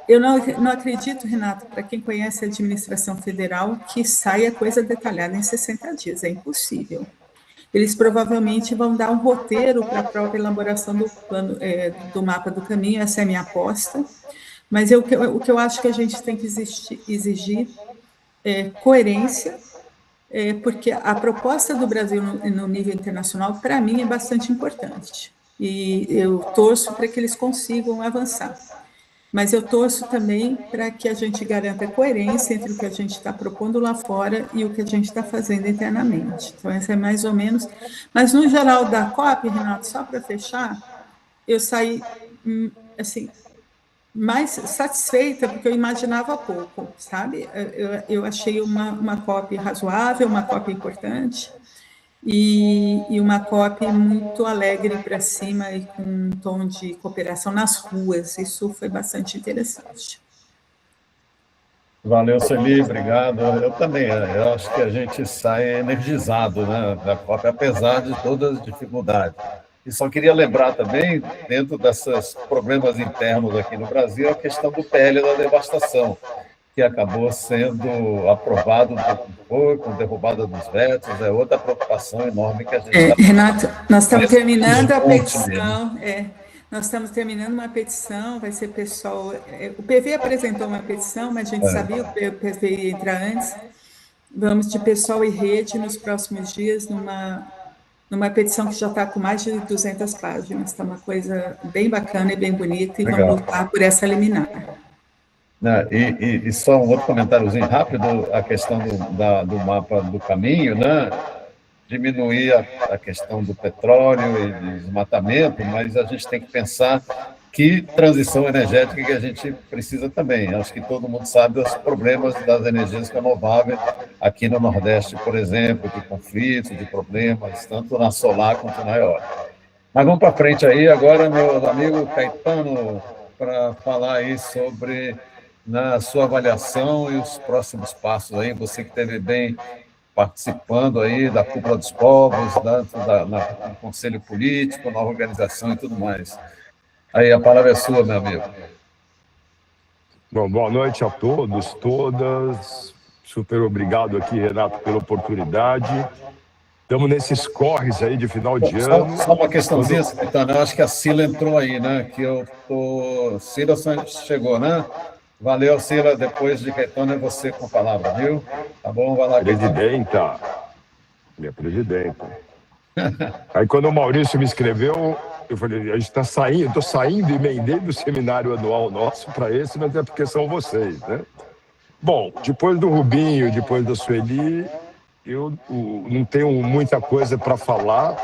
Eu não acredito, Renato, para quem conhece a administração federal, que saia coisa detalhada em 60 dias. É impossível. Eles provavelmente vão dar um roteiro para a própria elaboração do plano, do mapa do caminho, essa é a minha aposta. Mas o que eu acho que a gente tem que exigir é coerência, porque a proposta do Brasil no nível internacional, para mim, é bastante importante. E eu torço para que eles consigam avançar. Mas eu torço também para que a gente garanta coerência entre o que a gente está propondo lá fora e o que a gente está fazendo internamente. Então, essa é mais ou menos... Mas, no geral da COP, Renato, só para fechar, eu saí, assim, mais satisfeita, porque eu imaginava pouco, sabe? Eu achei uma COP razoável, uma COP importante, e uma COP muito alegre para cima e com um tom de cooperação nas ruas. Isso foi bastante interessante. Valeu, Sueli, obrigado. Eu também, eu acho que a gente sai energizado, né, da COP, apesar de todas as dificuldades. E só queria lembrar também, dentro desses problemas internos aqui no Brasil, a questão do PL da devastação, que acabou sendo aprovado com derrubada dos vetos, é outra preocupação enorme que a gente está... Renato, nós estamos terminando a petição, nós estamos terminando uma petição, vai ser pessoal... o PV apresentou uma petição, mas a gente sabia que o PV ia entrar antes. Vamos de pessoal e rede nos próximos dias, numa petição que já está com mais de 200 páginas. Está uma coisa bem bacana e bem bonita, e vamos lutar por essa liminar. E só um outro comentáriozinho rápido, a questão do mapa do caminho, né? Diminuir a questão do petróleo e do desmatamento, mas a gente tem que pensar que transição energética que a gente precisa também. Acho que todo mundo sabe os problemas das energias renováveis aqui no Nordeste, por exemplo, de conflitos, de problemas, tanto na solar quanto na eólica. Mas vamos para frente aí, agora, meu amigo Caetano, para falar aí sobre na sua avaliação e os próximos passos aí, você que esteve bem participando aí da Cúpula dos Povos, no Conselho Político, na organização e tudo mais. Aí, a palavra é sua, meu amigo. Bom, boa noite a todos, todas. Super obrigado aqui, Renato, pela oportunidade. Estamos nesses corres aí de final de Só ano. uma questãozinha, secretário, eu acho que a Cila entrou aí, né? Que eu tô... Cila chegou, né? Valeu, Cila. Depois de Caetano é você com a palavra, viu? Tá bom? Vai lá, Caetano. Presidenta. Minha presidenta. Aí quando o Maurício me escreveu, eu falei, a gente está saindo, eu estou saindo, emendei do seminário anual nosso para esse, mas é porque são vocês, né? Bom, depois do Rubinho, depois da Sueli, eu não tenho muita coisa para falar.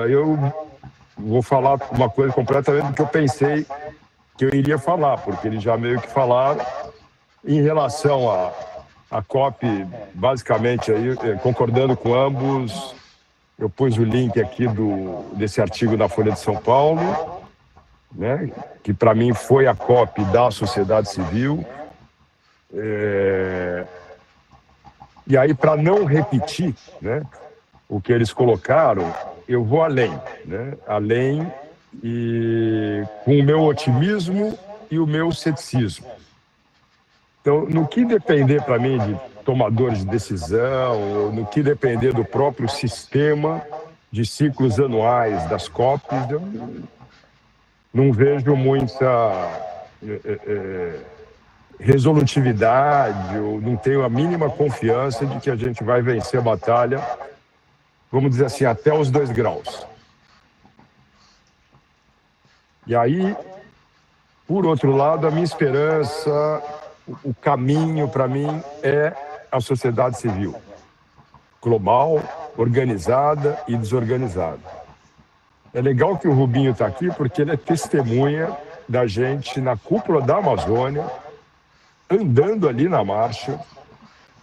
Eu vou falar uma coisa completamente do que eu pensei que eu iria falar, porque eles já meio que falaram em relação à COP, basicamente, aí, concordando com ambos. Eu pus o link aqui desse artigo da Folha de São Paulo, né, que para mim foi a COP da sociedade civil. E aí, para não repetir, né, o que eles colocaram, eu vou além, né, além e com o meu otimismo e o meu ceticismo. Então, no que depender para mim de tomadores de decisão, ou no que depender do próprio sistema de ciclos anuais das COPs, eu não vejo muita resolutividade, ou não tenho a mínima confiança de que a gente vai vencer a batalha, vamos dizer assim, até os 2 graus. E aí, por outro lado, a minha esperança, o caminho para mim é a sociedade civil, global, organizada e desorganizada. É legal que o Rubinho está aqui porque ele é testemunha da gente na cúpula da Amazônia, andando ali na marcha,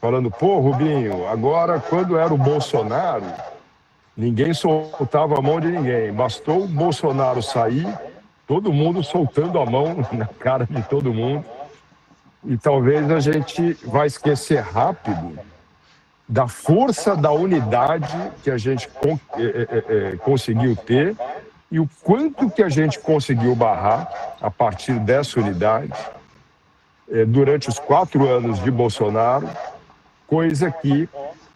falando, pô, Rubinho, agora quando era o Bolsonaro, ninguém soltava a mão de ninguém, bastou o Bolsonaro sair, todo mundo soltando a mão na cara de todo mundo. E talvez a gente vai esquecer rápido da força da unidade que a gente conseguiu ter e o quanto que a gente conseguiu barrar a partir dessa unidade durante os 4 anos de Bolsonaro, coisa que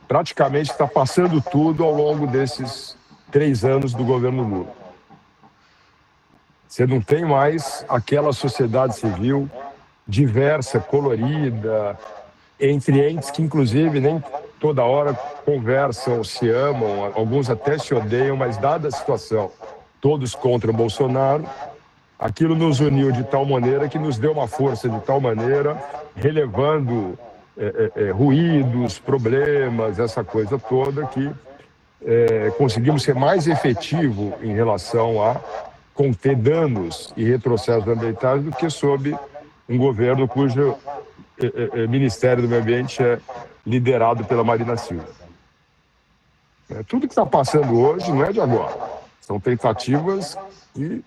praticamente está passando tudo ao longo desses 3 anos do governo Lula. Você não tem mais aquela sociedade civil diversa, colorida, entre entes que, inclusive, nem toda hora conversam, se amam, alguns até se odeiam, mas dada a situação, todos contra o Bolsonaro, aquilo nos uniu de tal maneira que nos deu uma força de tal maneira, relevando ruídos, problemas, essa coisa toda, que conseguimos ser mais efetivo em relação a conter danos e retrocessos ambientais do que sob um governo cujo Ministério do Meio Ambiente é liderado pela Marina Silva. Tudo que está passando hoje não é de agora. São tentativas que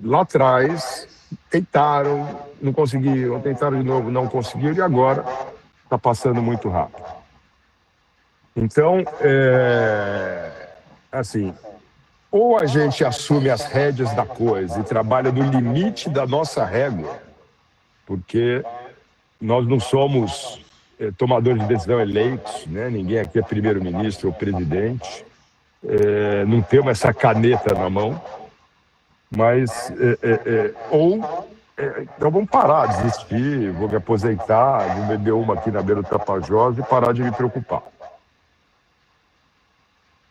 lá atrás tentaram, não conseguiram, tentaram de novo, não conseguiram, e agora está passando muito rápido. Então, assim, ou a gente assume as rédeas da coisa e trabalha no limite da nossa régua, porque nós não somos tomadores de decisão eleitos, né? Ninguém aqui é primeiro-ministro ou presidente, não temos essa caneta na mão, mas então vamos parar de desistir, vou me aposentar, vou beber uma aqui na beira do Tapajós e parar de me preocupar.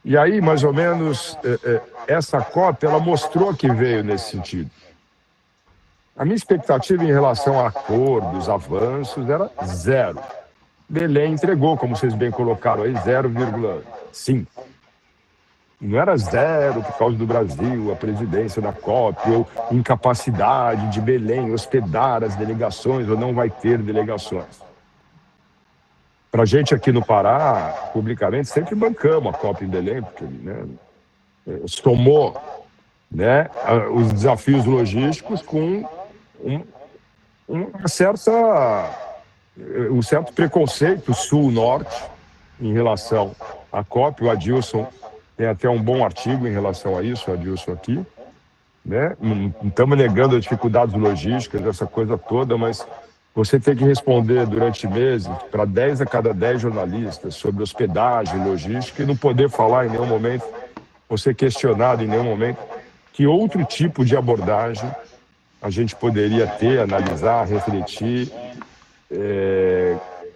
E aí, mais ou menos, essa COP, ela mostrou que veio nesse sentido. A minha expectativa em relação a acordos, avanços, era 0. Belém entregou, como vocês bem colocaram aí, 0,5. Não era 0 por causa do Brasil, a presidência da COP, ou incapacidade de Belém hospedar as delegações, ou não vai ter delegações. Para a gente aqui no Pará, publicamente, sempre bancamos a COP em Belém, porque somou, né, os desafios logísticos com um certo preconceito sul-norte em relação à COP. O Adilson tem até um bom artigo em relação a isso, o Adilson aqui, né? Não estamos negando as dificuldades logísticas, essa coisa toda, mas você tem que responder durante meses para 10 a cada 10 jornalistas sobre hospedagem, logística, e não poder falar em nenhum momento, ou ser questionado em nenhum momento, que outro tipo de abordagem a gente poderia ter, analisar, refletir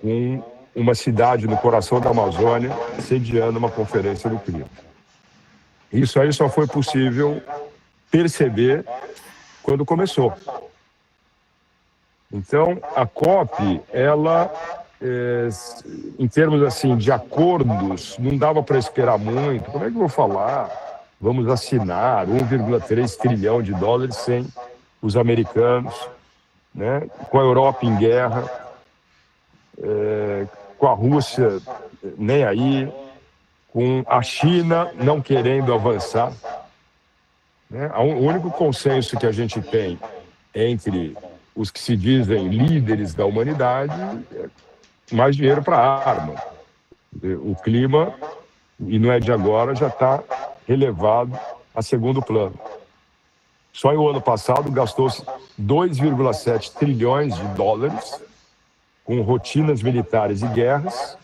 com uma cidade no coração da Amazônia sediando uma conferência do clima. Isso aí só foi possível perceber quando começou. Então, a COP, ela, em termos assim de acordos, não dava para esperar muito. Como é que eu vou falar? Vamos assinar 1,3 trilhão de dólares sem os americanos, né? Com a Europa em guerra, com a Rússia nem aí, com a China não querendo avançar, né? O único consenso que a gente tem entre os que se dizem líderes da humanidade é mais dinheiro para a arma. O clima, e não é de agora, já está relevado a segundo plano. Só no ano passado gastou-se 2,7 trilhões de dólares com rotinas militares e guerras,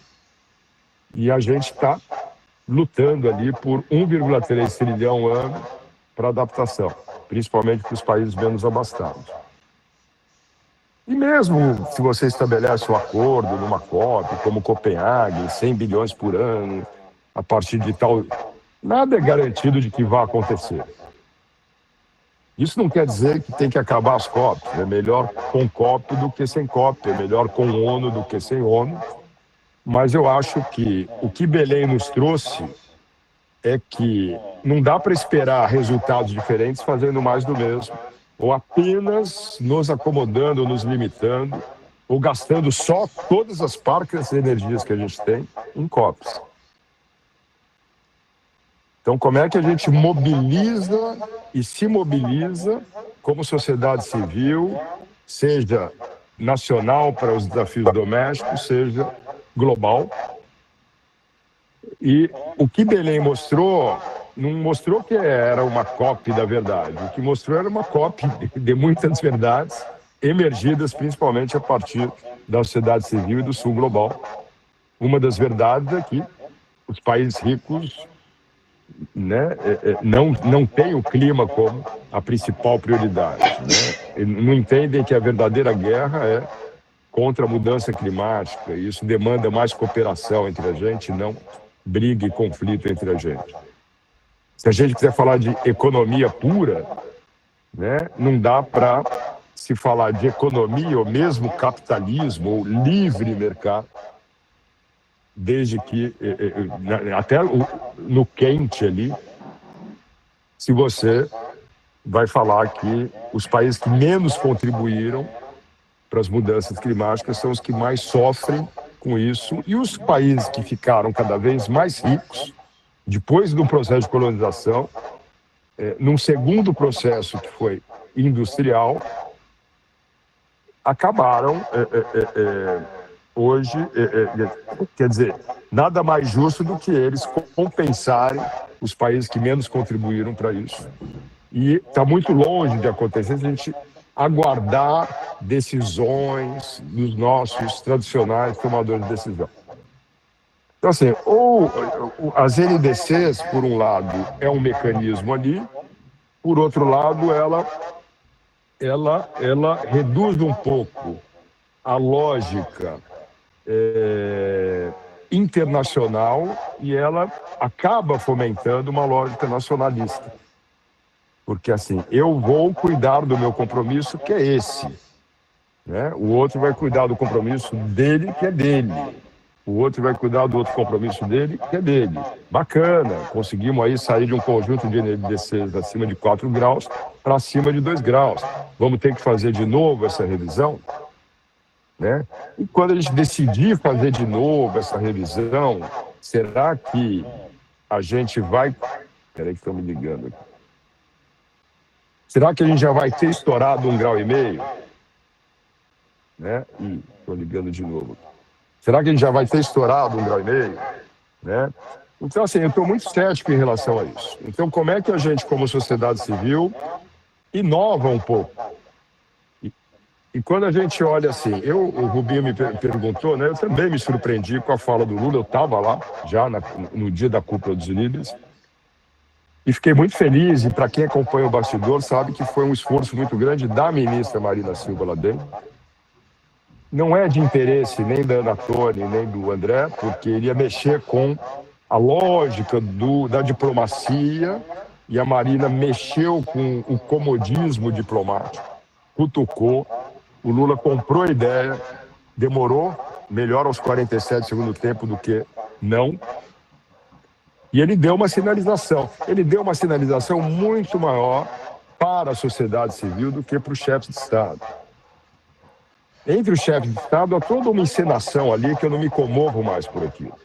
e a gente está lutando ali por 1,3 trilhão ano para adaptação, principalmente para os países menos abastados. E mesmo se você estabelece um acordo numa COP, como Copenhague, 100 bilhões por ano, a partir de tal... Nada é garantido de que vai acontecer. Isso não quer dizer que tem que acabar as COPs. É melhor com COP do que sem COP, é melhor com ONU do que sem ONU. Mas eu acho que o que Belém nos trouxe é que não dá para esperar resultados diferentes fazendo mais do mesmo, ou apenas nos acomodando, nos limitando, ou gastando só todas as parcas de energias que a gente tem em COPs. Então, como é que a gente mobiliza e se mobiliza como sociedade civil, seja nacional para os desafios domésticos, seja global? E o que Belém mostrou, não mostrou que era uma COP da verdade. O que mostrou era uma COP de muitas verdades, emergidas principalmente a partir da sociedade civil e do sul global. Uma das verdades é que os países ricos, né, não têm o clima como a principal prioridade, né? Não entendem que a verdadeira guerra é contra a mudança climática, e isso demanda mais cooperação entre a gente, não briga e conflito entre a gente. Se a gente quiser falar de economia pura, né, não dá para se falar de economia ou mesmo capitalismo ou livre mercado, desde que, até no quente ali, se você vai falar que os países que menos contribuíram para as mudanças climáticas são os que mais sofrem com isso, e os países que ficaram cada vez mais ricos, depois do processo de colonização, num segundo processo que foi industrial, acabaram hoje, quer dizer, nada mais justo do que eles compensarem os países que menos contribuíram para isso. E está muito longe de acontecer se a gente aguardar decisões dos nossos tradicionais tomadores de decisão. Então, assim, ou as NDCs, por um lado, é um mecanismo ali, por outro lado, ela reduz um pouco a lógica internacional, e ela acaba fomentando uma lógica nacionalista. Porque, assim, eu vou cuidar do meu compromisso, que é esse, né? O outro vai cuidar do compromisso dele, que é dele. O outro vai cuidar do outro compromisso dele, que é dele. Bacana, conseguimos aí sair de um conjunto de NDCs acima de 4 graus para acima de 2 graus. Vamos ter que fazer de novo essa revisão, né? E quando a gente decidir fazer de novo essa revisão, será que a gente vai... Peraí que estão me ligando aqui. Será que a gente já vai ter estourado 1,5 graus? Né? Estou ligando de novo. Será que a gente já vai ter estourado 1,5 graus? Né? Então, assim, eu estou muito cético em relação a isso. Então, como é que a gente, como sociedade civil, inova um pouco? E quando a gente olha assim, o Rubinho me perguntou, né? Eu também me surpreendi com a fala do Lula. Eu estava lá já no dia da cúpula dos líderes e fiquei muito feliz. E para quem acompanha o bastidor sabe que foi um esforço muito grande da ministra Marina Silva lá dentro. Não é de interesse nem da Ana Toni, nem do André, porque iria mexer com a lógica da diplomacia, e a Marina mexeu com o comodismo diplomático, cutucou, o Lula comprou a ideia, demorou, melhor aos 47 do segundo tempo do que não, e ele deu uma sinalização. Ele deu uma sinalização muito maior para a sociedade civil do que para o chefe de Estado. Entre os chefes de Estado, há toda uma encenação ali que eu não me comovo mais por aquilo.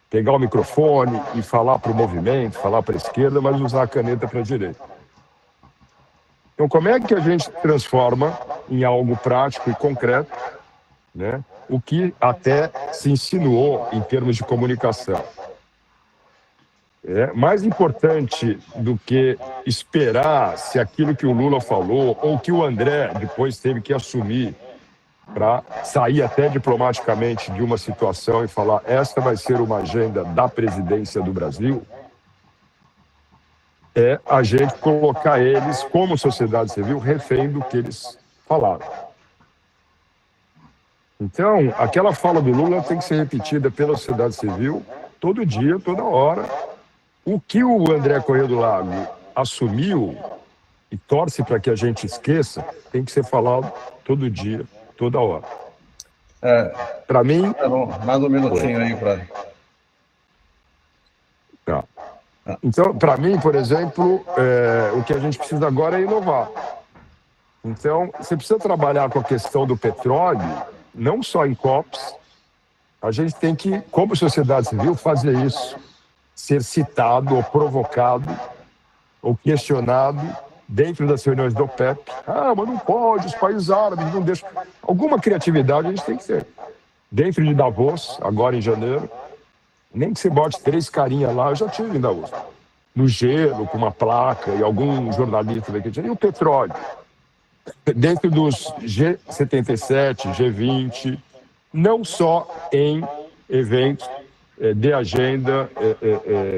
Pegar o microfone e falar para o movimento, falar para a esquerda, mas usar a caneta para a direita. Então, como é que a gente transforma em algo prático e concreto, né, o que até se insinuou em termos de comunicação? Mais importante do que esperar se aquilo que o Lula falou ou que o André depois teve que assumir para sair até diplomaticamente de uma situação e falar esta vai ser uma agenda da presidência do Brasil, é a gente colocar eles, como sociedade civil, refém do que eles falaram. Então, aquela fala do Lula tem que ser repetida pela sociedade civil todo dia, toda hora. O que o André Corrêa do Lago assumiu e torce para que a gente esqueça, tem que ser falado todo dia, toda hora. Para mim... Mais um minutinho aí para... Tá. Então, para mim, por exemplo, o que a gente precisa agora é inovar. Então, você precisa trabalhar com a questão do petróleo, não só em COPs, a gente tem que, como sociedade civil, fazer isso, ser citado ou provocado ou questionado dentro das reuniões do OPEP. Mas não pode, os países árabes não deixam. Alguma criatividade a gente tem que ter. Dentro de Davos, agora em janeiro, nem que você bote 3 carinhas lá, eu já tive em Davos. No gelo, com uma placa, e algum jornalista daqui. E o petróleo? Dentro dos G77, G20, não só em eventos de agenda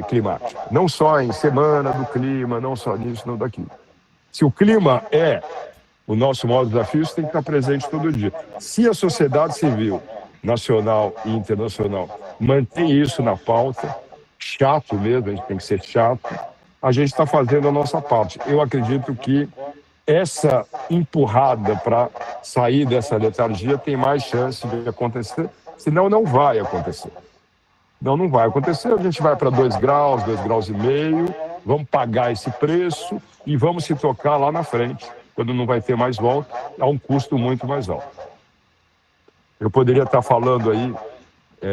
climática, não só em semana do clima, não só nisso, não daquilo. Se o clima é o nosso maior desafio, isso tem que estar presente todo dia. Se a sociedade civil, nacional e internacional, mantém isso na pauta, chato mesmo, a gente tem que ser chato, a gente está fazendo a nossa parte. Eu acredito que essa empurrada para sair dessa letargia tem mais chance de acontecer, senão não vai acontecer. Não vai acontecer, a gente vai para 2 graus, 2,5 graus, vamos pagar esse preço e vamos se tocar lá na frente, quando não vai ter mais volta, a um custo muito mais alto. Eu poderia estar falando aí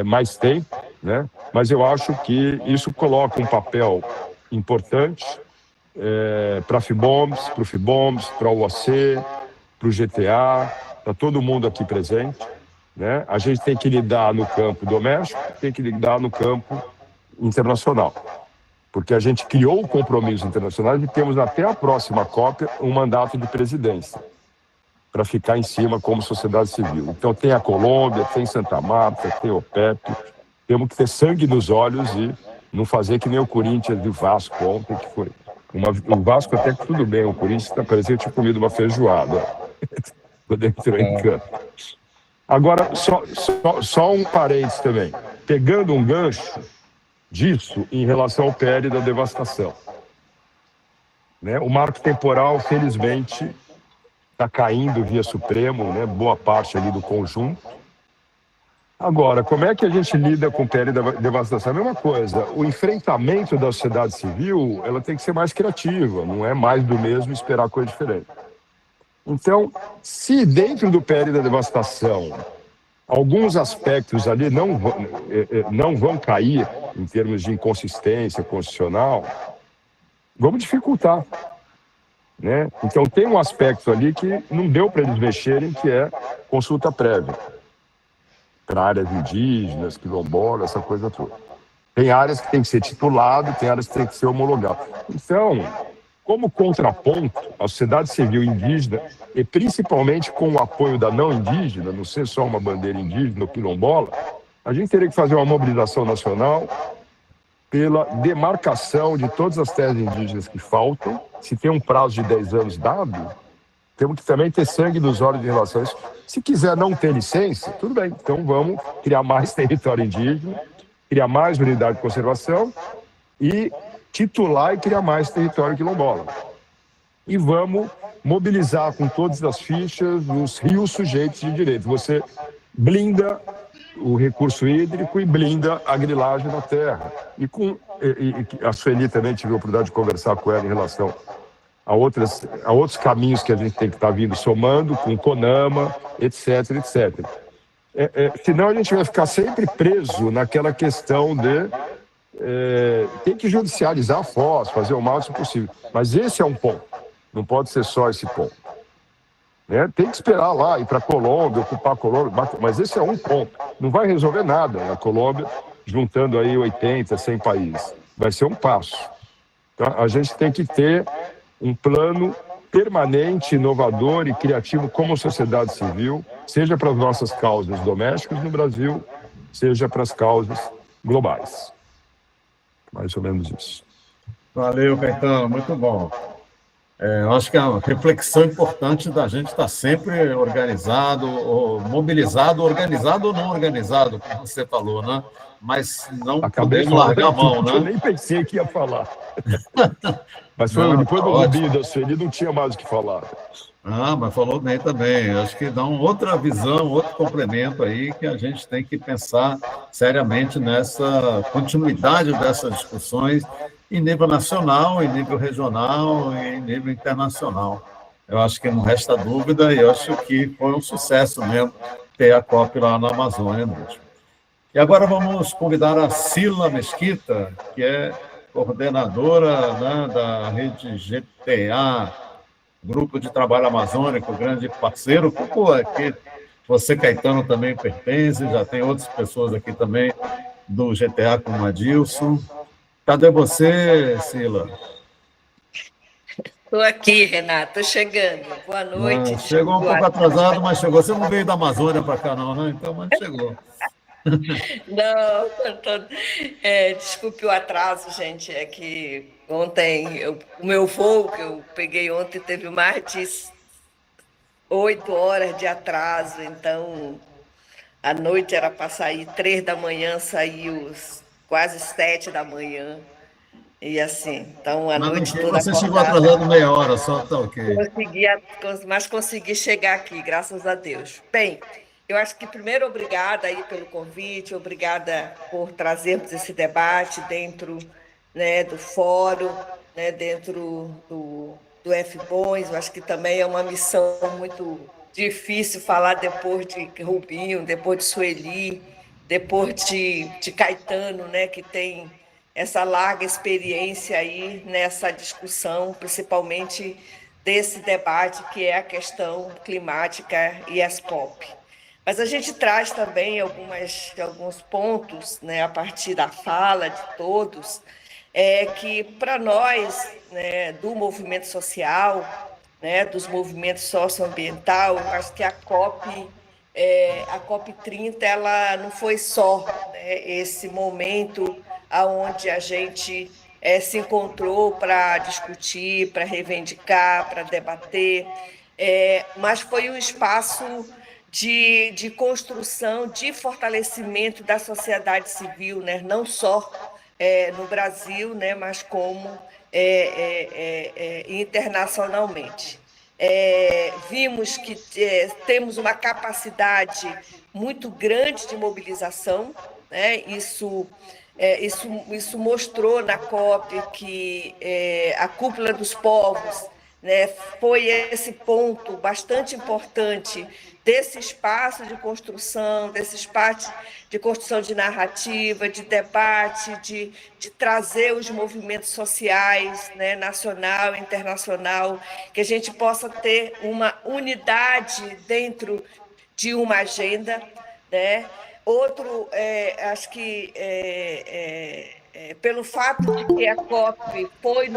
mais tempo, né? Mas eu acho que isso coloca um papel importante para a FIBOMS, para o FIBOMS, para o OAC, para o GTA, para todo mundo aqui presente, né? A gente tem que lidar no campo doméstico, tem que lidar no campo internacional, porque a gente criou compromissos internacionais e temos até a próxima COP um mandato de presidência para ficar em cima como sociedade civil. Então tem a Colômbia, tem Santa Marta, tem o OPEP, temos que ter sangue nos olhos e não fazer que nem o Corinthians do Vasco ontem, que foi o Vasco até que tudo bem, o Corinthians parecia que tinha comido uma feijoada quando entrou em campo. Agora, só um parênteses também. Pegando um gancho disso em relação ao PL da devastação. Né? O marco temporal, felizmente, está caindo via Supremo, né? Boa parte ali do conjunto. Agora, como é que a gente lida com o PL da devastação? A mesma coisa, o enfrentamento da sociedade civil, ela tem que ser mais criativa, não é mais do mesmo esperar coisa diferente. Então, se dentro do PL da devastação alguns aspectos ali não vão cair em termos de inconsistência constitucional, vamos dificultar, né? Então, tem um aspecto ali que não deu para eles mexerem, que é consulta prévia para áreas indígenas, quilombolas, essa coisa toda. Tem áreas que tem que ser titulado, tem áreas que tem que ser homologado. Então, Como contraponto, a sociedade civil indígena, e principalmente com o apoio da não indígena, não ser só uma bandeira indígena ou quilombola, a gente teria que fazer uma mobilização nacional pela demarcação de todas as terras indígenas que faltam. Se tem um prazo de 10 anos dado, temos que também ter sangue nos olhos em relação a isso. Se quiser não ter licença, tudo bem. Então vamos criar mais território indígena, criar mais unidade de conservação e titular e criar mais território quilombola. E vamos mobilizar com todas as fichas os rios sujeitos de direito. Você blinda o recurso hídrico e blinda a grilagem da terra. E a Sueli também tive a oportunidade de conversar com ela em relação a outros caminhos que a gente tem que estar vindo somando, com o CONAMA, etc, etc. Senão a gente vai ficar sempre preso naquela questão de tem que judicializar a Foz, fazer o máximo possível. Mas esse é um ponto, não pode ser só esse ponto. Né? Tem que esperar lá, ir para a Colômbia, ocupar a Colômbia, mas esse é um ponto. Não vai resolver nada na Colômbia, juntando aí 80, 100 países. Vai ser um passo. Então, a gente tem que ter um plano permanente, inovador e criativo como sociedade civil, seja para as nossas causas domésticas no Brasil, seja para as causas globais. Mais ou menos isso. Valeu, Caetano, muito bom. Eu acho que é uma reflexão importante da gente estar sempre organizado, ou mobilizado, organizado ou não organizado, como você falou, né? Mas não podemos largar a mão, né? Eu nem pensei que ia falar. Mas foi, depois do Rubinho da Sueli, não tinha mais o que falar. Mas falou bem também. Acho que dá uma outra visão, outro complemento aí que a gente tem que pensar seriamente nessa continuidade dessas discussões em nível nacional, em nível regional e em nível internacional. Eu acho que não resta dúvida e eu acho que foi um sucesso mesmo ter a COP lá na Amazônia mesmo. E agora vamos convidar a Cila Mesquita, que é coordenadora, né, da rede GTA, Grupo de Trabalho Amazônico, grande parceiro, que você, Caetano, também pertence, já tem outras pessoas aqui também do GTA, como Adilson. Cadê você, Cila? Estou aqui, Renato, estou chegando. Boa noite. Chegou um pouco atrasado, mas chegou. Você não veio da Amazônia para cá, não, né? Então, mas chegou. Não, desculpe o atraso, gente. É que ontem, o meu voo que eu peguei ontem teve mais de 8 horas de atraso, então a noite era para sair 3 da manhã, saiu quase 7 da manhã. E assim, então a noite toda você chegou atrasado meia hora, só tá ok. Mas consegui chegar aqui, graças a Deus. Bem, eu acho que, primeiro, obrigada aí pelo convite, obrigada por trazermos esse debate dentro, né, do fórum, né, dentro do FBONS. Eu acho que também é uma missão muito difícil falar depois de Rubinho, depois de Sueli, depois de Caetano, né, que tem essa larga experiência aí nessa discussão, principalmente desse debate que é a questão climática e as COP. Mas a gente traz também alguns pontos, né, a partir da fala de todos, que para nós, né, do movimento social, né, dos movimentos socioambientais, eu acho que a COP30 ela não foi só, né, esse momento onde a gente se encontrou para discutir, para reivindicar, para debater, mas foi um espaço de construção, de fortalecimento da sociedade civil, né? Não só no Brasil, né? Mas como internacionalmente. Vimos que temos uma capacidade muito grande de mobilização, né? Isso mostrou na COP que a cúpula dos povos, né, foi esse ponto bastante importante desse espaço de construção, desse espaço de construção de narrativa, de debate, de trazer os movimentos sociais, né, nacional e internacional, que a gente possa ter uma unidade dentro de uma agenda, né? Outro, acho que pelo fato de que a COP foi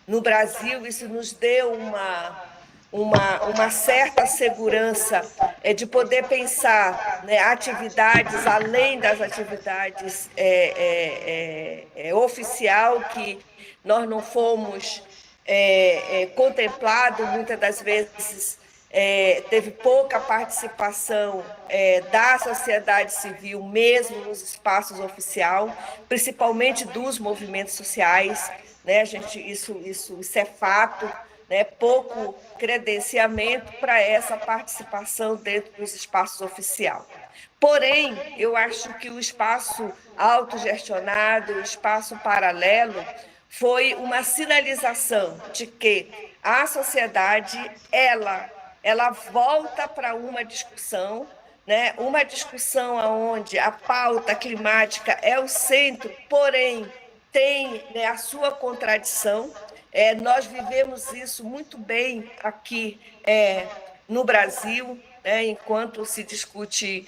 no Brasil, isso nos deu uma certa segurança de poder pensar, né, atividades além das atividades oficial, que nós não fomos contemplados, muitas das vezes teve pouca participação da sociedade civil, mesmo nos espaços oficiais, principalmente dos movimentos sociais, né? Isso é fato, né? Pouco credenciamento para essa participação dentro dos espaços oficiais. Porém, eu acho que o espaço autogestionado, o espaço paralelo, foi uma sinalização de que a sociedade, ela volta para uma discussão, né? Uma discussão onde a pauta climática é o centro, porém tem, né, a sua contradição. Nós vivemos isso muito bem aqui no Brasil, né, enquanto se discute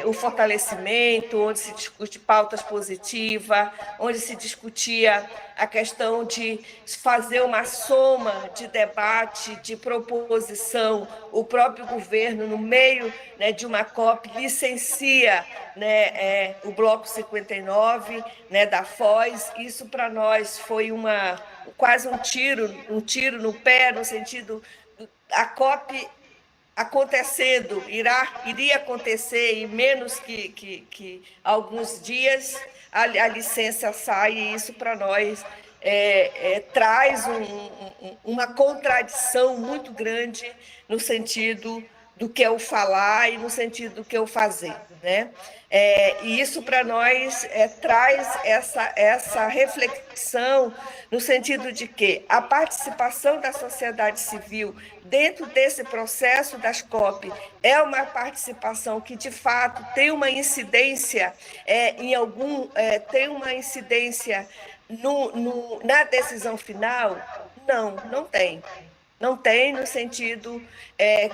o fortalecimento, onde se discute pautas positivas, onde se discutia a questão de fazer uma soma de debate, de proposição. O próprio governo, no meio, né, de uma COP, licencia, né, o Bloco 59, né, da Foz. Isso, para nós, foi quase um tiro no pé, no sentido a COP acontecendo, iria acontecer em menos que alguns dias, a licença sai, e isso para nós traz uma contradição muito grande no sentido do que é o falar e no sentido do que é o fazer, né? E isso para nós traz essa reflexão no sentido de que a participação da sociedade civil dentro desse processo das COP é uma participação que, de fato, tem uma incidência tem uma incidência na decisão final? Não tem. Não tem, no sentido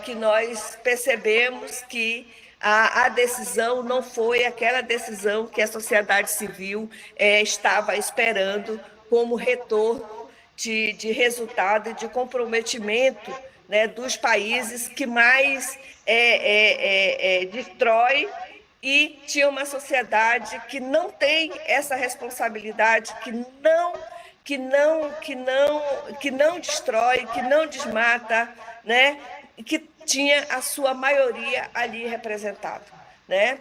que nós percebemos que a decisão não foi aquela decisão que a sociedade civil estava esperando como retorno de resultado e de comprometimento, né, dos países que mais destrói, e tinha uma sociedade que não tem essa responsabilidade, que não destrói, que não desmata, né? E que tinha a sua maioria ali representada, né?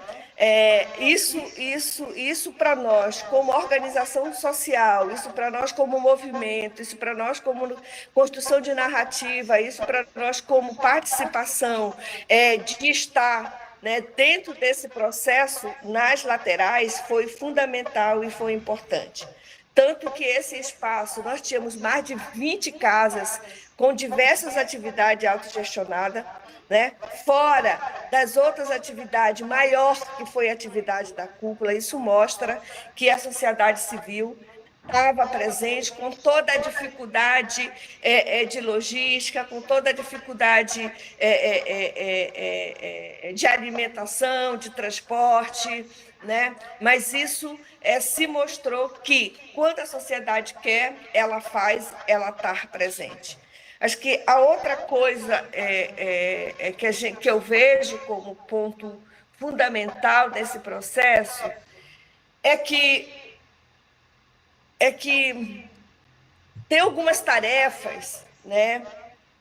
Isso para nós como organização social, isso para nós como movimento, isso para nós como construção de narrativa, isso para nós como participação de estar, né, dentro desse processo nas laterais, foi fundamental e foi importante. Tanto que esse espaço, nós tínhamos mais de 20 casas com diversas atividades autogestionadas, né? Fora das outras atividades, maior que foi a atividade da cúpula. Isso mostra que a sociedade civil estava presente com toda a dificuldade de logística, com toda a dificuldade de alimentação, de transporte, né? Mas isso se mostrou que, quando a sociedade quer, ela faz, ela está presente. Acho que a outra coisa que eu vejo como ponto fundamental desse processo é que tem algumas tarefas, né,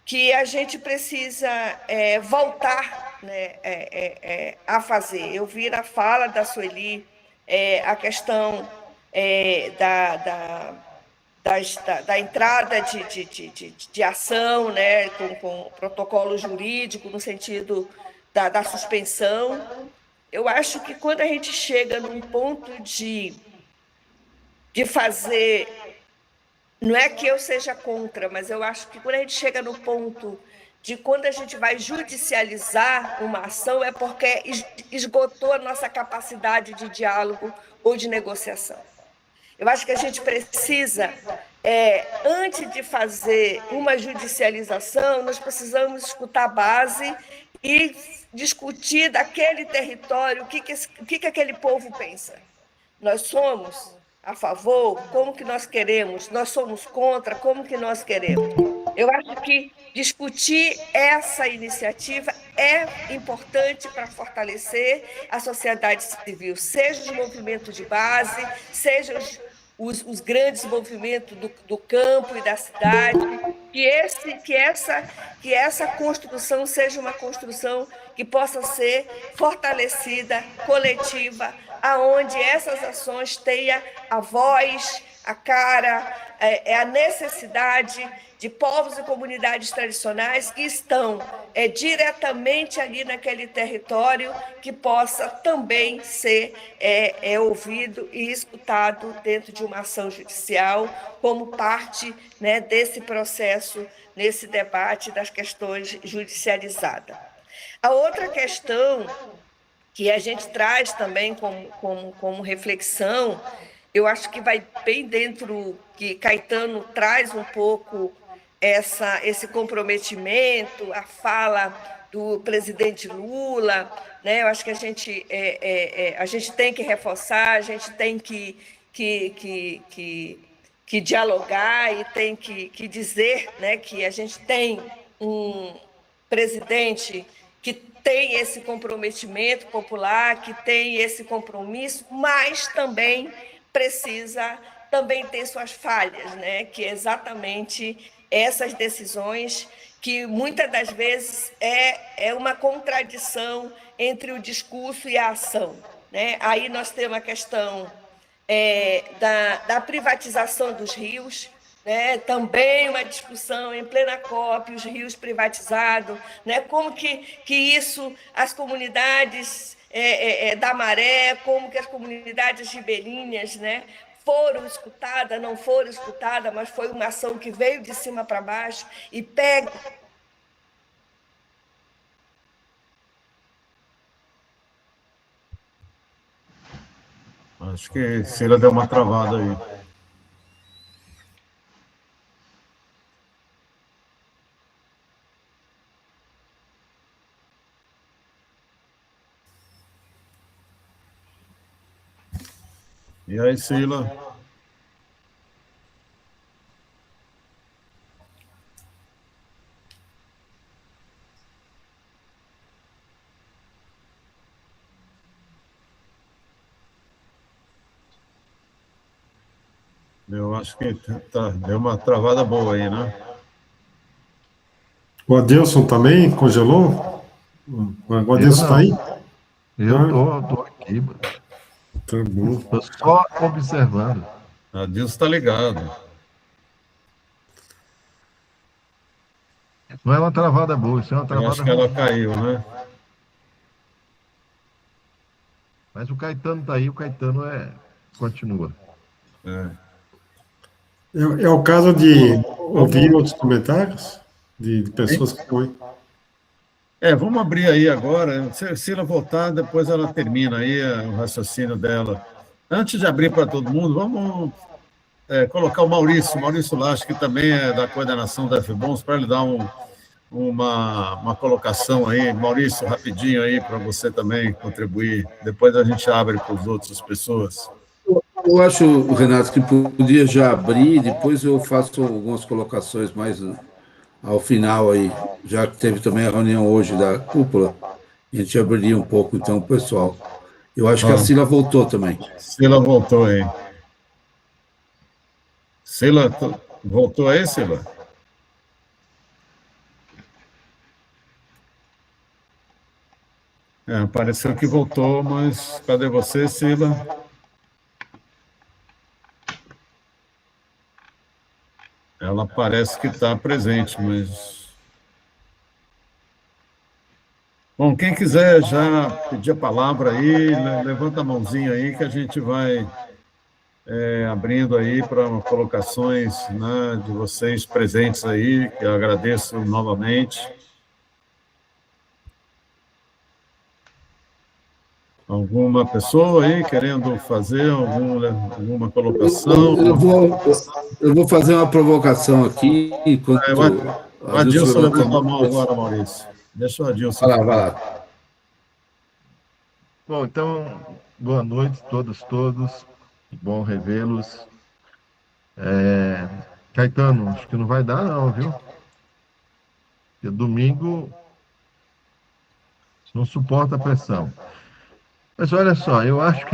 que a gente precisa voltar, né, a fazer. Eu vi na fala da Sueli a questão da entrada de ação, né, com protocolo jurídico, no sentido da suspensão. Eu acho que quando a gente chega num ponto de fazer, não é que eu seja contra, mas eu acho que quando a gente chega no ponto de quando a gente vai judicializar uma ação, é porque esgotou a nossa capacidade de diálogo ou de negociação. Eu acho que a gente precisa, antes de fazer uma judicialização, nós precisamos escutar a base e discutir daquele território o que aquele povo pensa. Nós somos a favor, como que nós queremos, nós somos contra, como que nós queremos. Eu acho que discutir essa iniciativa é importante para fortalecer a sociedade civil, seja os movimentos de base, seja os grandes movimentos do campo e da cidade, que essa construção seja uma construção que possa ser fortalecida, coletiva, aonde essas ações tenham a voz, a cara, a necessidade de povos e comunidades tradicionais que estão diretamente ali naquele território, que possa também ser ouvido e escutado dentro de uma ação judicial, como parte, né, desse processo, nesse debate das questões judicializadas. A outra questão que a gente traz também como reflexão, eu acho que vai bem dentro, que Caetano traz um pouco esse comprometimento, a fala do presidente Lula, né? Eu acho que a gente tem que reforçar, a gente tem que dialogar e tem que dizer, né, que a gente tem um presidente que tem esse comprometimento popular, que tem esse compromisso, mas também precisa também ter suas falhas, né? Que é exatamente essas decisões que muitas das vezes é uma contradição entre o discurso e a ação, né? Aí nós temos a questão da privatização dos rios, né? Também uma discussão em plena COP, os rios privatizados, né? Como que isso, as comunidades da Maré, como que as comunidades ribeirinhas, né, foram escutadas, não foram escutadas, mas foi uma ação que veio de cima para baixo e pega. Acho que Cila deu uma travada aí. E aí, Cila? Eu acho que deu uma travada boa aí, né? O Adilson também congelou? O Adilson está aí? Eu tô aqui, mano. Tá bom. Tô só observando. Adilson está ligado. Não é uma travada boa, isso é uma Eu travada acho que ela ruim. caiu, né? Mas o Caetano tá aí, o Caetano continua. É o caso de ouvir outros comentários de pessoas que foi. Vamos abrir aí agora. Se Cila voltar, depois ela termina aí o raciocínio dela. Antes de abrir para todo mundo, vamos colocar o Maurício Lache, que também é da coordenação da FBONS, para ele dar uma colocação aí. Maurício, rapidinho aí, para você também contribuir. Depois a gente abre para as outras pessoas. Eu acho, Renato, que podia já abrir, depois eu faço algumas colocações mais ao final aí, já que teve também a reunião hoje da cúpula, a gente abriria um pouco, então, o pessoal. Eu acho que a Cila voltou também. Cila voltou aí. Cila, voltou aí, Cila? Pareceu que voltou, mas cadê você, Cila? Ela parece que está presente, mas... Bom, quem quiser já pedir a palavra aí, levanta a mãozinha aí que a gente vai abrindo aí para colocações, né, de vocês presentes aí, que eu agradeço novamente. Alguma pessoa aí querendo fazer alguma colocação? Eu vou fazer uma provocação aqui, enquanto... O Adilson levantou a mão agora, Maurício. Deixa o Adilson. Vai lá. Bom, então, boa noite a todos. Bom revê-los. Caetano, acho que não vai dar não, viu? Porque domingo não suporta a pressão. Mas olha só, eu acho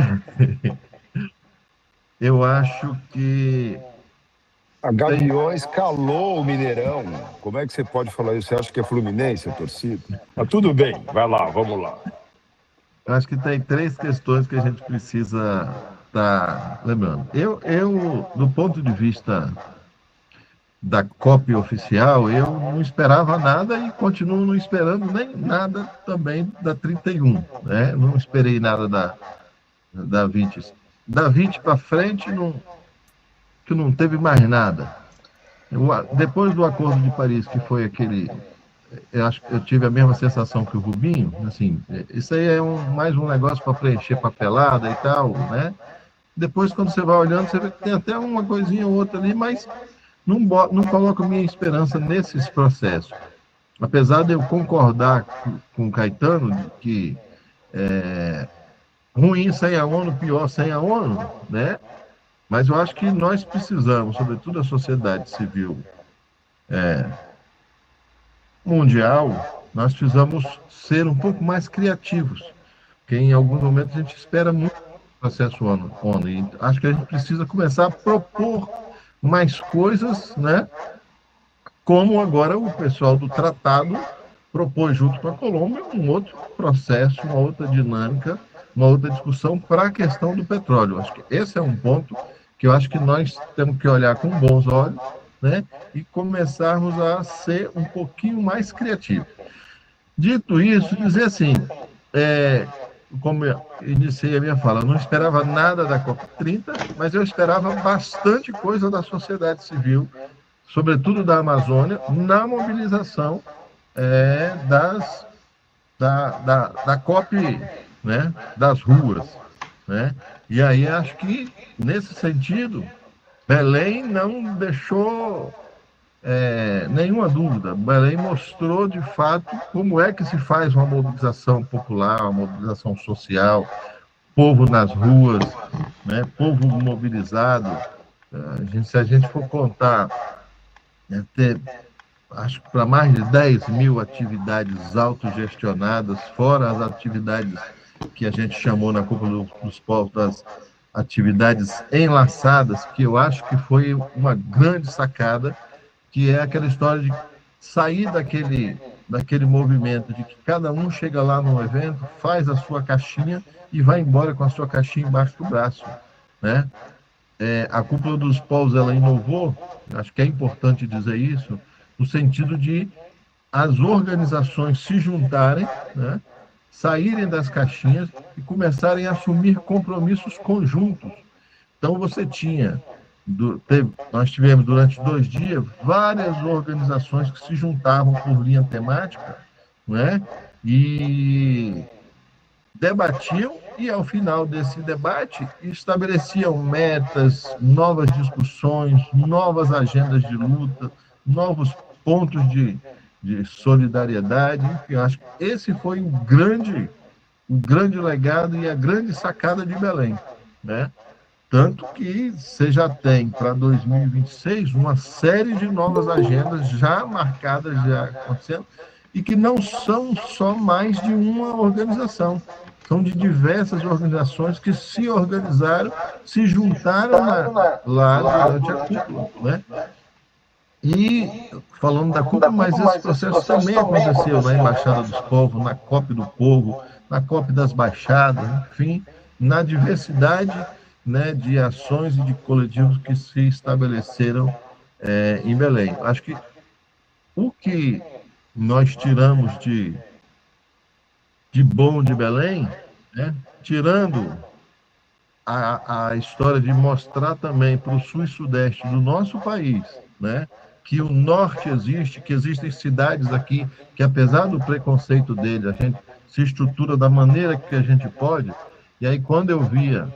que A Gaviões calou o Mineirão. Como é que você pode falar isso? Você acha que é Fluminense a torcida? Mas tudo bem, vai lá, vamos lá. eu acho que tem 3 questões que a gente precisa estar lembrando. Eu, do ponto de vista da cópia oficial, eu não esperava nada e continuo não esperando nem nada também da 31, né? Não esperei nada da 20. Da 20 para frente, que não teve mais nada. Depois do Acordo de Paris, que foi aquele... Eu acho que eu tive a mesma sensação que o Rubinho, assim, isso aí é mais um negócio para preencher papelada e tal, né? Depois, quando você vai olhando, você vê que tem até uma coisinha ou outra ali, mas não coloco minha esperança nesses processos. Apesar de eu concordar com o Caetano de que ruim sem a ONU, pior sem a ONU, né? Mas eu acho que nós precisamos, sobretudo a sociedade civil mundial, nós precisamos ser um pouco mais criativos, porque em alguns momentos a gente espera muito do processo ONU. E acho que a gente precisa começar a propor mais coisas, né? Como agora o pessoal do tratado propôs junto com a Colômbia um outro processo, uma outra dinâmica, uma outra discussão para a questão do petróleo. Acho que esse é um ponto que eu acho que nós temos que olhar com bons olhos, né? E começarmos a ser um pouquinho mais criativos. Dito isso, dizer assim, como eu iniciei a minha fala, eu não esperava nada da COP30, mas eu esperava bastante coisa da sociedade civil, sobretudo da Amazônia, na mobilização da COP, né, das ruas, né? E aí acho que, nesse sentido, Belém não deixou nenhuma dúvida. Belém mostrou, de fato, como é que se faz uma mobilização popular, uma mobilização social, povo nas ruas, né, povo mobilizado. Se a gente for contar, ter, acho que para mais de 10 mil atividades autogestionadas, fora as atividades que a gente chamou na Cúpula dos Povos das atividades enlaçadas, que eu acho que foi uma grande sacada, que é aquela história de sair daquele movimento de que cada um chega lá no evento, faz a sua caixinha e vai embora com a sua caixinha embaixo do braço, né? A Cúpula dos Povos, ela inovou, acho que é importante dizer isso, no sentido de as organizações se juntarem, né, saírem das caixinhas e começarem a assumir compromissos conjuntos. Então, você nós tivemos durante 2 dias várias organizações que se juntavam por linha temática, né, e debatiam e, ao final desse debate, estabeleciam metas, novas discussões, novas agendas de luta, novos pontos de solidariedade. Enfim, acho que esse foi o grande legado e a grande sacada de Belém, né? Tanto que você já tem, para 2026, uma série de novas agendas já marcadas, já acontecendo, e que não são só mais de uma organização. São de diversas organizações que se organizaram, se juntaram lá durante a cúpula, né? E, falando da cúpula, mas esse processo também aconteceu na Embaixada dos Povos, na COP do Povo, na COP das Baixadas, enfim, na diversidade, né, de ações e de coletivos que se estabeleceram em Belém. Acho que o que nós tiramos de bom de Belém, né, tirando a história de mostrar também para o sul e sudeste do nosso país, né, que o norte existe, que existem cidades aqui que, apesar do preconceito dele, a gente se estrutura da maneira que a gente pode. E aí, quando eu via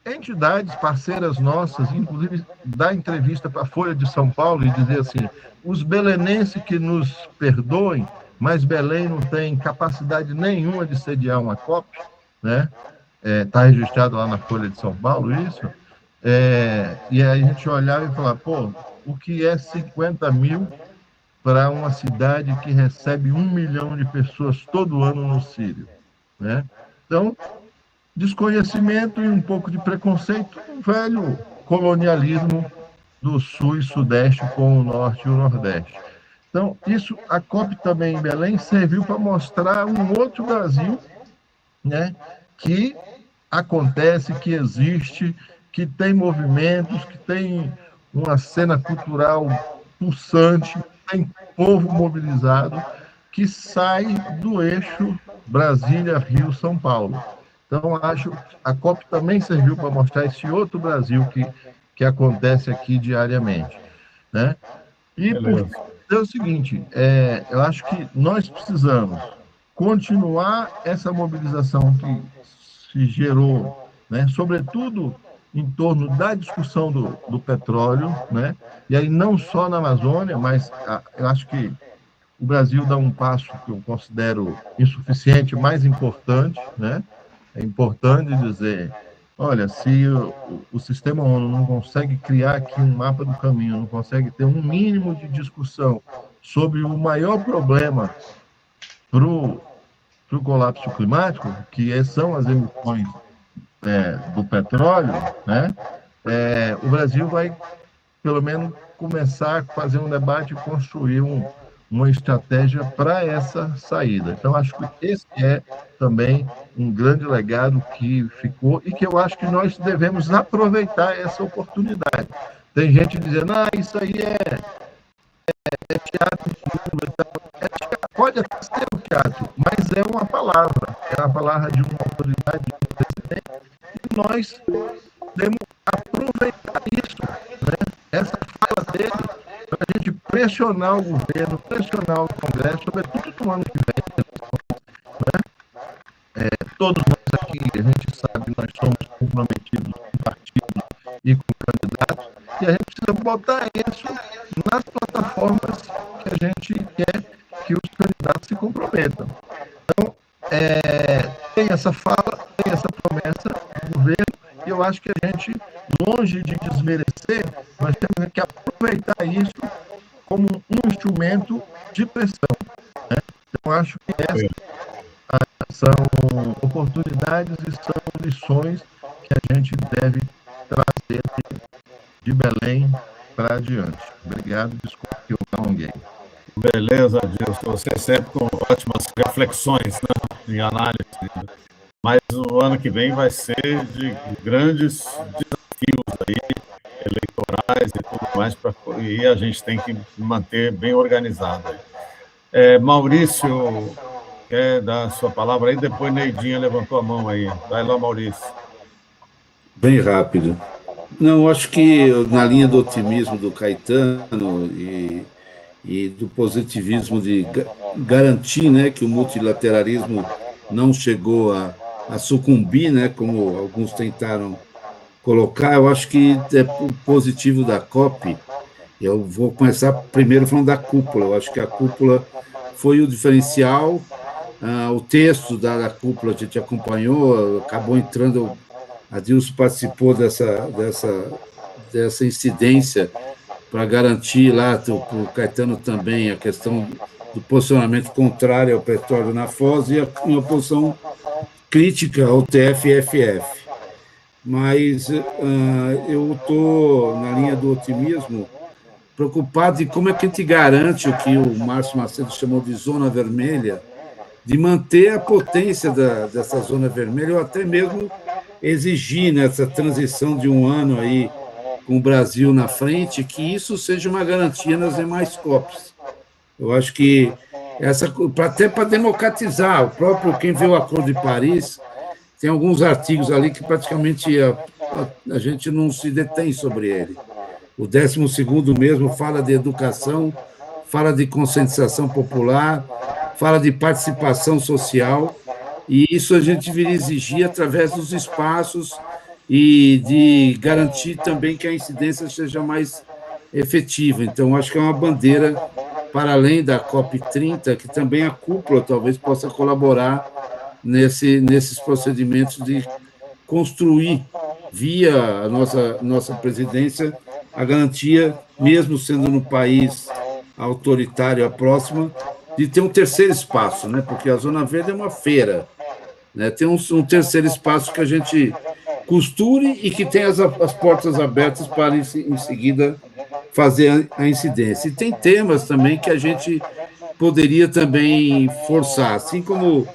entidades parceiras nossas, inclusive dar entrevista para a Folha de São Paulo e dizer assim, os belenenses que nos perdoem, mas Belém não tem capacidade nenhuma de sediar uma COP, né? está registrado lá na Folha de São Paulo isso, e aí a gente olhava e falava, pô, o que é 50 mil para uma cidade que recebe 1 milhão de pessoas todo ano no Sírio, né? Então, desconhecimento e um pouco de preconceito, um velho colonialismo do Sul e Sudeste com o Norte e o Nordeste. Então, isso, a COP também em Belém serviu para mostrar um outro Brasil, né, que acontece, que existe, que tem movimentos, que tem uma cena cultural pulsante, tem povo mobilizado, que sai do eixo Brasília, Rio, São Paulo. Então, acho que a COP também serviu para mostrar esse outro Brasil que acontece aqui diariamente, né? E por é o seguinte, eu acho que nós precisamos continuar essa mobilização que se gerou, né, sobretudo em torno da discussão do petróleo, né, e aí não só na Amazônia, mas eu acho que o Brasil dá um passo que eu considero insuficiente, mais importante, né? É importante dizer, olha, se o sistema ONU não consegue criar aqui um mapa do caminho, não consegue ter um mínimo de discussão sobre o maior problema para o colapso climático, que são as emissões do petróleo, né? O Brasil vai, pelo menos, começar a fazer um debate e construir uma estratégia para essa saída. Então, acho que esse é também um grande legado que ficou e que eu acho que nós devemos aproveitar essa oportunidade. Tem gente dizendo, isso aí é teatro puro, pode até ser um teatro, mas é uma palavra de uma autoridade de um presidente, e nós temos que aproveitar isso, né? Essa fala dele, para a gente pressionar o governo, pressionar o Congresso, sobretudo no ano que vem, né? Todos nós aqui, a gente sabe, nós somos comprometidos com partidos e com candidatos, e a gente precisa botar isso nas plataformas que a gente quer que os candidatos se comprometam. Então, tem essa fala, tem essa promessa do governo, e eu acho que a gente, longe de desmerecer, nós temos que aproveitar isso como um instrumento de pressão, né? Então, acho que essas são oportunidades e são lições que a gente deve trazer de Belém para adiante. Obrigado, desculpe que eu alonguei. Beleza, Dilson. Você sempre com ótimas reflexões, né, em análise. Mas o ano que vem vai ser de grandes desafios aí, eleitorais e tudo mais, e a gente tem que manter bem organizado. Maurício, quer dar a sua palavra aí? Depois Neidinha levantou a mão aí. Vai lá, Maurício. Bem rápido. Não, acho que na linha do otimismo do Caetano e do positivismo de garantir, né, que o multilateralismo não chegou a sucumbir, né, como alguns tentaram colocar, eu acho que é o positivo da COP. Eu vou começar primeiro falando da cúpula. Eu acho que a cúpula foi o diferencial. O texto da cúpula a gente acompanhou, acabou entrando, a Dilson participou dessa incidência para garantir lá, o Caetano também, a questão do posicionamento contrário ao petróleo na Foz e uma posição crítica ao TFFF. Mas eu estou, na linha do otimismo, preocupado em como é que a gente garante o que o Márcio Macedo chamou de zona vermelha, de manter a potência dessa zona vermelha, ou até mesmo exigir nessa transição de um ano aí com o Brasil na frente, que isso seja uma garantia nas demais COPs. Eu acho que até para democratizar, o próprio quem vê o Acordo de Paris, tem alguns artigos ali que praticamente a gente não se detém sobre ele. O 12º mesmo fala de educação, fala de conscientização popular, fala de participação social, e isso a gente deveria exigir através dos espaços e de garantir também que a incidência seja mais efetiva. Então, acho que é uma bandeira, para além da COP30, que também a cúpula talvez possa colaborar nesses procedimentos de construir, via a nossa presidência, a garantia, mesmo sendo no país autoritário, a próxima, de ter um terceiro espaço, né? Porque a Zona Verde é uma feira, né? Tem um terceiro espaço que a gente costure e que tenha as portas abertas para, em seguida, fazer a incidência. E tem temas também que a gente poderia também forçar, assim como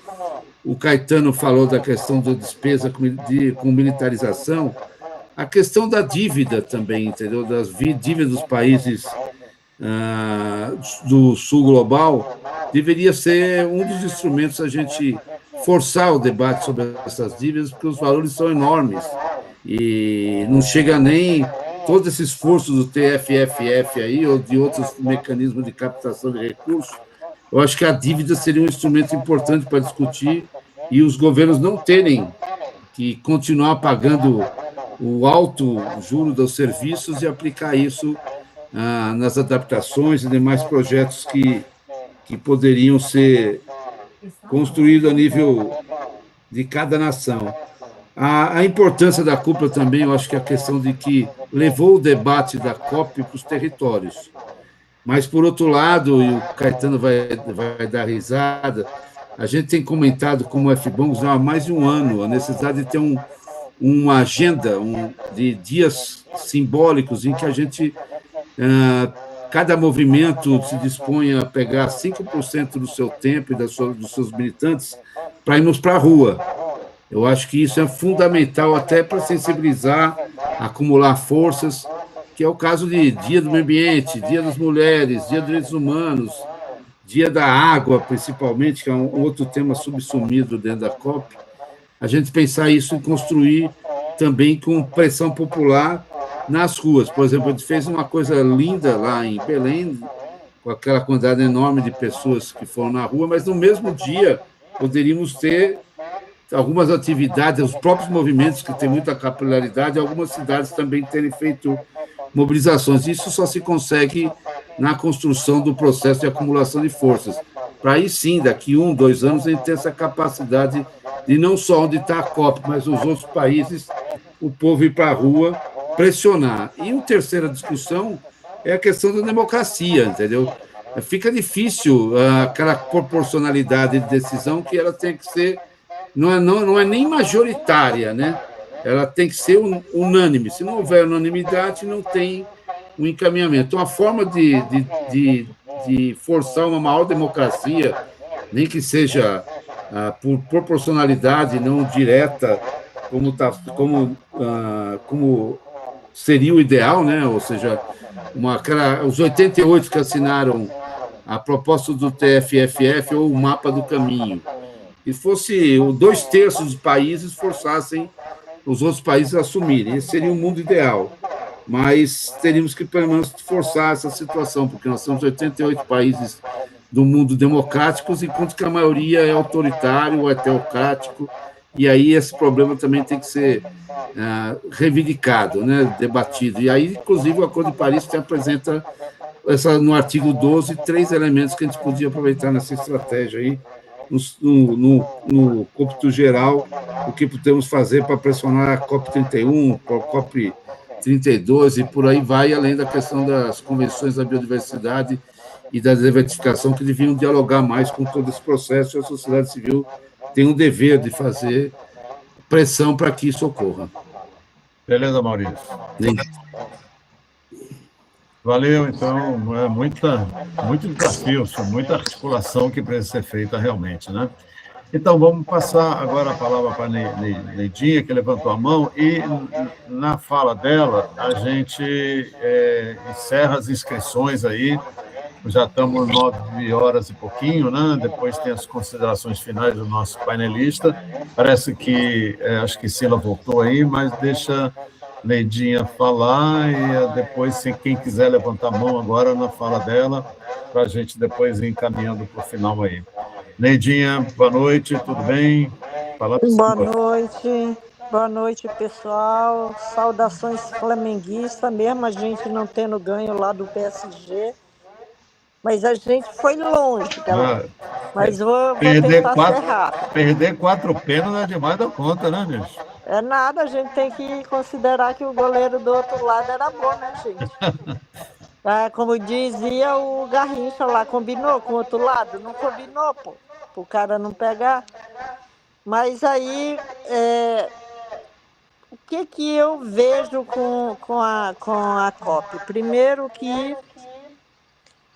o Caetano falou da questão da despesa com militarização, a questão da dívida também, entendeu? Das dívidas dos países do sul global, deveria ser um dos instrumentos a gente forçar o debate sobre essas dívidas, porque os valores são enormes e não chega nem todo esse esforço do TFFF aí, ou de outros mecanismos de captação de recursos. Eu acho que a dívida seria um instrumento importante para discutir e os governos não terem que continuar pagando o alto juro dos serviços e aplicar isso nas adaptações e demais projetos que poderiam ser construídos a nível de cada nação. A importância da cúpula também, eu acho que é a questão de que levou o debate da COP para os territórios. Mas, por outro lado, e o Caetano vai dar risada, a gente tem comentado como o FBONGS há mais de um ano a necessidade de ter uma agenda de dias simbólicos em que a gente, cada movimento se dispõe a pegar 5% do seu tempo e dos seus militantes para irmos para a rua. Eu acho que isso é fundamental até para sensibilizar, acumular forças, que é o caso de Dia do Meio Ambiente, Dia das Mulheres, Dia dos Direitos Humanos, Dia da Água, principalmente, que é um outro tema subsumido dentro da COP. A gente pensar isso e construir também com pressão popular nas ruas. Por exemplo, a gente fez uma coisa linda lá em Belém, com aquela quantidade enorme de pessoas que foram na rua, mas no mesmo dia poderíamos ter algumas atividades, os próprios movimentos que têm muita capilaridade, algumas cidades também terem feito mobilizações. Isso só se consegue na construção do processo de acumulação de forças. Para aí sim, daqui 1, 2 anos, a gente ter essa capacidade de não só onde está a COP, mas os outros países, o povo ir para a rua, pressionar. E a terceira discussão é a questão da democracia, entendeu? Fica difícil aquela proporcionalidade de decisão que ela tem que ser, não é nem majoritária, né? Ela tem que ser unânime. Se não houver unanimidade, não tem um encaminhamento. Então, a forma de forçar uma maior democracia, nem que seja por proporcionalidade não direta, como seria o ideal, né? Ou seja, os 88 que assinaram a proposta do TFFF ou o mapa do caminho, e fosse 2/3 dos países forçassem os outros países a assumirem. Esse seria o mundo ideal. Mas teríamos que, pelo menos, forçar essa situação, porque nós temos 88 países do mundo democráticos, enquanto que a maioria é autoritário ou é teocrático, e aí esse problema também tem que ser reivindicado, né, debatido. E aí, inclusive, o Acordo de Paris apresenta, no artigo 12, 3 elementos que a gente podia aproveitar nessa estratégia aí, no cômputo geral, o que podemos fazer para pressionar a COP31, a COP32 e por aí vai, além da questão das convenções da biodiversidade e da desertificação, que deviam dialogar mais com todo esse processo, e a sociedade civil tem um dever de fazer pressão para que isso ocorra. Beleza, Maurício. Valeu, então, muito desafio, muita articulação que precisa ser feita realmente, né? Então, vamos passar agora a palavra para a Neidinha, que levantou a mão, e na fala dela, a gente encerra as inscrições aí, já estamos 9 horas e pouquinho, né? Depois tem as considerações finais do nosso painelista, parece que, acho que Sila voltou aí, mas deixa Neidinha falar e depois, se quem quiser levantar a mão agora na fala dela, para a gente depois ir encaminhando para o final aí. Neidinha, boa noite, tudo bem? Boa noite, pessoal. Saudações flamenguistas, mesmo a gente não tendo ganho lá do PSG, Mas a gente foi longe, galera. Mas vou Perder tentar ser rápido. perder 4 pênaltis é demais da conta, né, bicho? É nada, a gente tem que considerar que o goleiro do outro lado era bom, né, gente? Como dizia o Garrincha lá, combinou com o outro lado? Não combinou, pô, pro cara não pegar. Mas aí, o que eu vejo com a COP? Primeiro que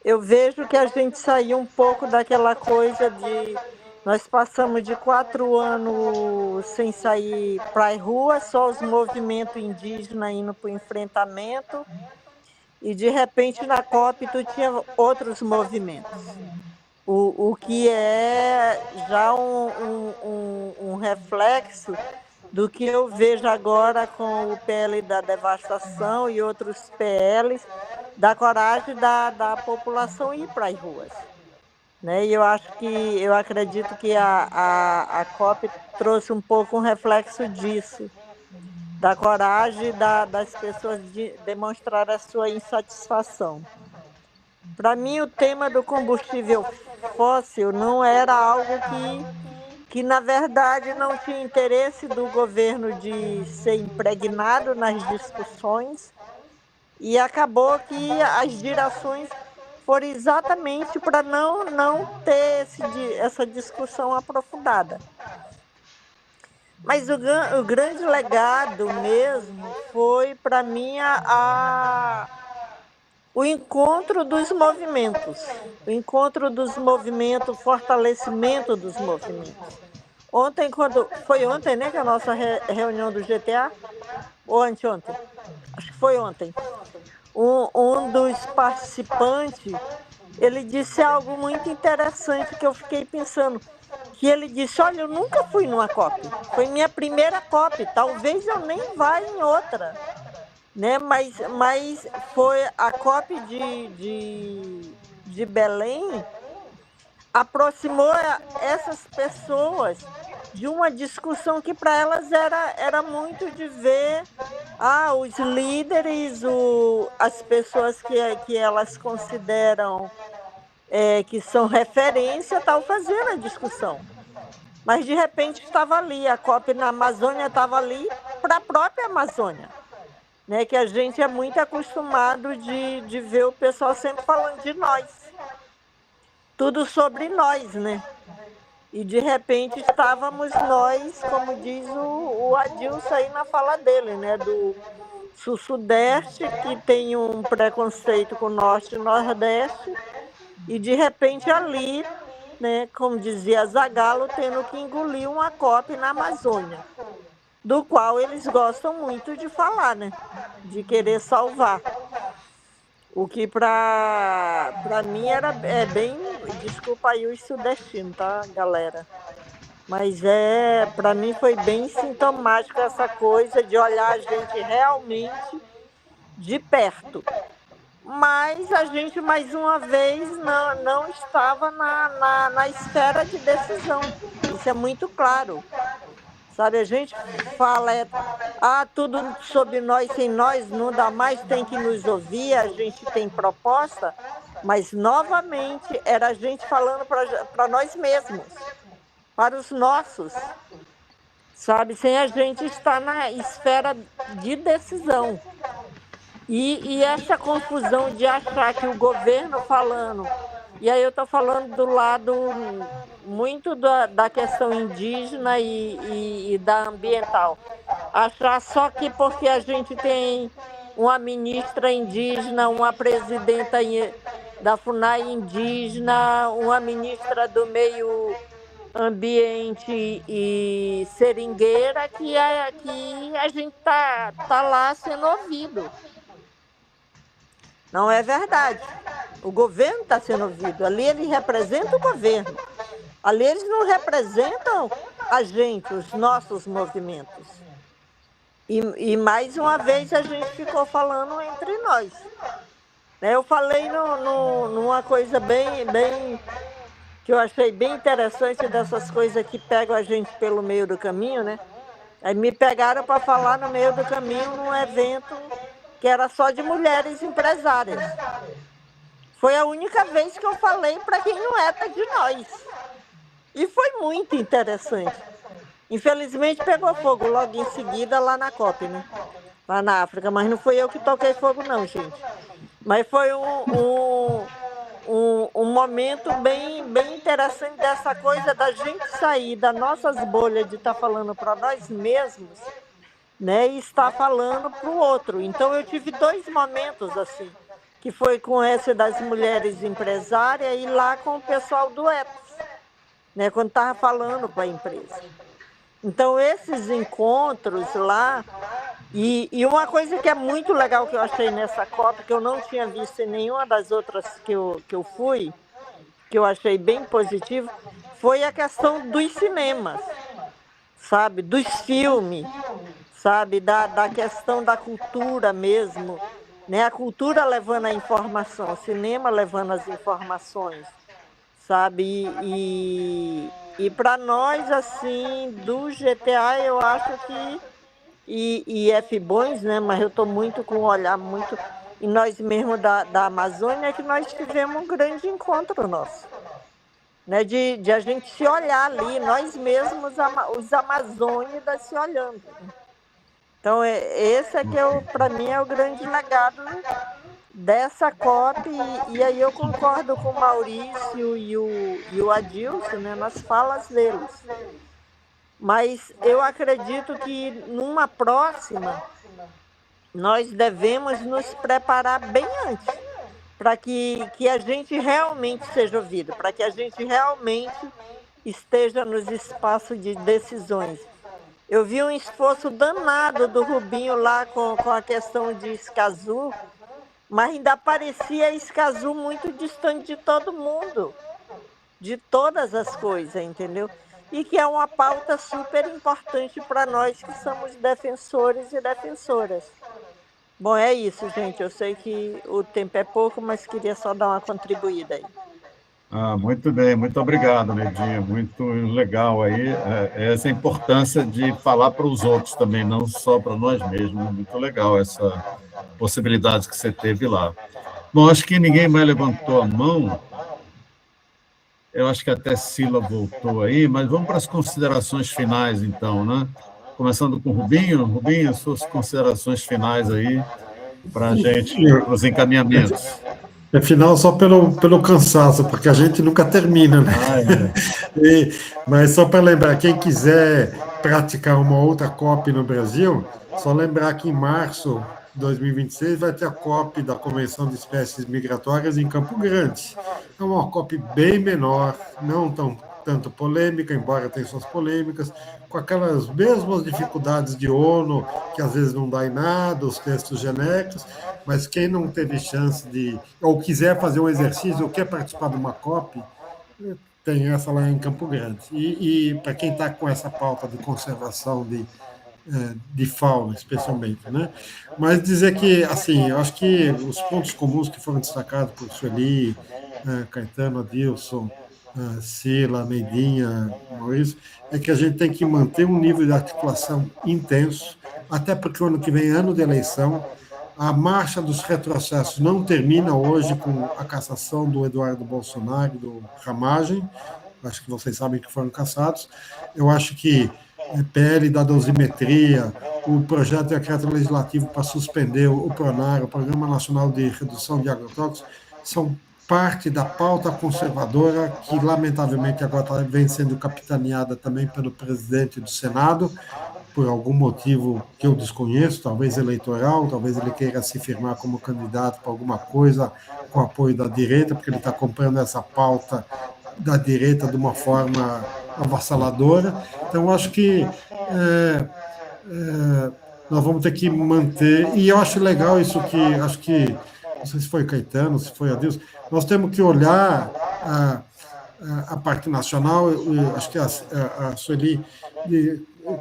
eu vejo que a gente saiu um pouco daquela coisa de... Nós passamos de 4 anos sem sair para a rua, só os movimentos indígenas indo para o enfrentamento, e de repente na COP tu tinha outros movimentos. O que é já um reflexo do que eu vejo agora com o PL da devastação e outros PLs, da coragem da população ir para as ruas. Né? E eu acredito que a COP trouxe um pouco um reflexo disso, da coragem das pessoas de demonstrar a sua insatisfação. Para mim, o tema do combustível fóssil não era algo que na verdade, não tinha interesse do governo de ser impregnado nas discussões, e acabou que as direções foram exatamente para não ter essa discussão aprofundada. Mas o grande legado mesmo foi, para mim, o encontro dos movimentos. O encontro dos movimentos, o fortalecimento dos movimentos. Ontem, foi ontem, né, que a nossa reunião do GTA? Ou anteontem? Acho que foi ontem. Um dos participantes, ele disse algo muito interessante que eu fiquei pensando, que ele disse, olha, eu nunca fui numa COP, foi minha primeira COP, talvez eu nem vá em outra, né? Mas foi a COP de Belém, aproximou essas pessoas de uma discussão que para elas era muito de ver os líderes, as pessoas que elas consideram que são referência, tal, fazendo a discussão. Mas, de repente, estava ali, a COP na Amazônia estava ali para a própria Amazônia, né? Que a gente é muito acostumado de ver o pessoal sempre falando de nós. Tudo sobre nós, né? E, de repente, estávamos nós, como diz o Adilson aí na fala dele, né? Do Sul-Sudeste, que tem um preconceito com o Norte e Nordeste, e, de repente, ali, né, como dizia Zagallo, tendo que engolir uma COP na Amazônia, do qual eles gostam muito de falar, né? De querer salvar. O que para mim é bem... Desculpa aí os sudestinos, tá, galera? Mas para mim foi bem sintomático essa coisa de olhar a gente realmente de perto. Mas a gente, mais uma vez, não estava na esfera de decisão. Isso é muito claro. Sabe, a gente fala, tudo sobre nós, sem nós, não dá mais, tem que nos ouvir, a gente tem proposta, mas, novamente, era a gente falando para nós mesmos, para os nossos, sabe, sem a gente estar na esfera de decisão. E essa confusão de achar que o governo falando, e aí eu estou falando do lado muito da questão indígena e da ambiental, achar só que porque a gente tem uma ministra indígena, uma presidenta da FUNAI indígena, uma ministra do meio ambiente e seringueira, que a gente tá lá sendo ouvido. Não é verdade. O governo está sendo ouvido. Ali ele representa o governo. Ali eles não representam a gente, os nossos movimentos. E mais uma vez a gente ficou falando entre nós. Eu falei numa coisa bem que eu achei bem interessante, dessas coisas que pegam a gente pelo meio do caminho, né? Aí me pegaram para falar no meio do caminho num evento que era só de mulheres empresárias. Foi a única vez que eu falei para quem não era de nós. E foi muito interessante. Infelizmente pegou fogo logo em seguida lá na COP, né? Lá na África, mas não fui eu que toquei fogo não, gente. Mas foi um momento bem interessante dessa coisa da gente sair das nossas bolhas de estar falando para nós mesmos, né, e estar falando para o outro. Então eu tive 2 momentos assim, que foi com esse das mulheres empresárias e lá com o pessoal do EPS, né, quando estava falando para a empresa. Então esses encontros lá, e uma coisa que é muito legal que eu achei nessa COP, que eu não tinha visto em nenhuma das outras que eu fui, que eu achei bem positivo, foi a questão dos cinemas, sabe, dos filmes, sabe, da questão da cultura mesmo, né? A cultura levando a informação, o cinema levando as informações, sabe? E para nós, assim, do GTA, eu acho que, e F-Bons, né? Mas eu estou muito com um olhar muito, e nós mesmos da Amazônia, que nós tivemos um grande encontro nosso, né? De a gente se olhar ali, nós mesmos, os amazônidas se olhando. Então, esse é que, para mim, é o grande legado dessa COP, e aí eu concordo com o Maurício e o Adilson, né, nas falas deles. Mas eu acredito que, numa próxima, nós devemos nos preparar bem antes, para que a gente realmente seja ouvido, para que a gente realmente esteja nos espaços de decisões. Eu vi um esforço danado do Rubinho lá com a questão de Escazú, mas ainda parecia Escazú muito distante de todo mundo, de todas as coisas, entendeu? E que é uma pauta super importante para nós que somos defensores e defensoras. Bom, é isso, gente. Eu sei que o tempo é pouco, mas queria só dar uma contribuída aí. Muito bem, muito obrigado, Neidinha, muito legal aí, essa importância de falar para os outros também, não só para nós mesmos, muito legal essa possibilidade que você teve lá. Bom, acho que ninguém mais levantou a mão, eu acho que até Sila voltou aí, mas vamos para as considerações finais então, né? Começando com o Rubinho. Rubinho, suas considerações finais aí para a gente, os encaminhamentos. Afinal, só pelo cansaço, porque a gente nunca termina, né? Mas só para lembrar, quem quiser praticar uma outra COP no Brasil, só lembrar que em março de 2026 vai ter a COP da Convenção de Espécies Migratórias em Campo Grande. É uma COP bem menor, não tanto polêmica, embora tenha suas polêmicas, com aquelas mesmas dificuldades de ONU, que às vezes não dá em nada, os textos genéricos, mas quem não teve chance ou quiser fazer um exercício, ou quer participar de uma COP, tem essa lá em Campo Grande. E para quem está com essa pauta de conservação de fauna, especialmente, né? Mas dizer que, assim, eu acho que os pontos comuns que foram destacados por Sueli, Caetano, Adilson, Sila, Neidinha, Maurício, é que a gente tem que manter um nível de articulação intenso, até porque o ano que vem é ano de eleição, a marcha dos retrocessos não termina hoje com a cassação do Eduardo Bolsonaro e do Ramagem, acho que vocês sabem que foram cassados. Eu acho que PL da dosimetria, o projeto de decreto legislativo para suspender o PRONAR, o Programa Nacional de Redução de Agrotóxicos, são parte da pauta conservadora que, lamentavelmente, agora vem sendo capitaneada também pelo presidente do Senado, por algum motivo que eu desconheço, talvez eleitoral, talvez ele queira se firmar como candidato para alguma coisa com apoio da direita, porque ele está comprando essa pauta da direita de uma forma avassaladora. Então, acho que nós vamos ter que manter, e eu acho legal isso que, acho que, não sei se foi Caetano, se foi Adilson, nós temos que olhar a parte nacional, acho que a Sueli,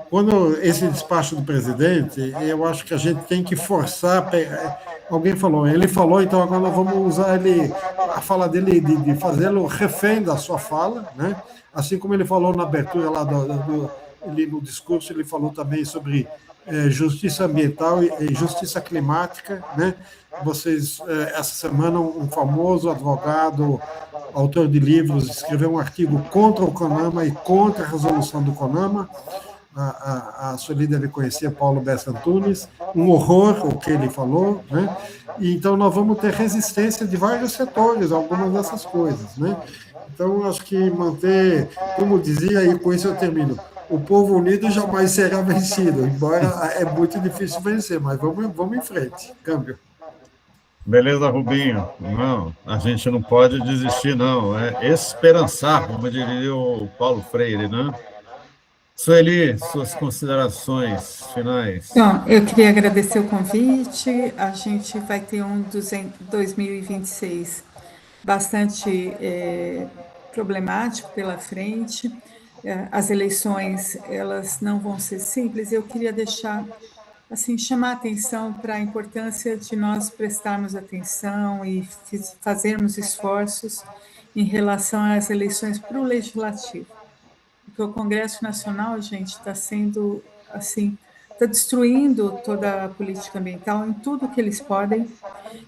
quando esse despacho do presidente, eu acho que a gente tem que forçar, alguém falou, ele falou, então agora nós vamos usar a fala dele, de fazê-lo refém da sua fala, né? Assim como ele falou na abertura lá ali no discurso, ele falou também sobre justiça ambiental e justiça climática, né? Vocês, essa semana, um famoso advogado, autor de livros, escreveu um artigo contra o CONAMA e contra a resolução do CONAMA. A Sueli deve conhecer Paulo Bessa Antunes, um horror o que ele falou, né? E então nós vamos ter resistência de vários setores a algumas dessas coisas, né? Então acho que manter, como dizia, e com isso eu termino, o povo unido jamais será vencido, embora é muito difícil vencer, mas vamos em frente. Câmbio. Beleza, Rubinho. Não, a gente não pode desistir, não. É esperançar, como diria o Paulo Freire, né? Sueli, suas considerações finais. Então, eu queria agradecer o convite. A gente vai ter um 2026 bastante problemático pela frente. As eleições, elas não vão ser simples. Eu queria deixar, assim, chamar a atenção para a importância de nós prestarmos atenção e fazermos esforços em relação às eleições para o Legislativo. Porque o Congresso Nacional, gente, está sendo, assim, está destruindo toda a política ambiental em tudo que eles podem,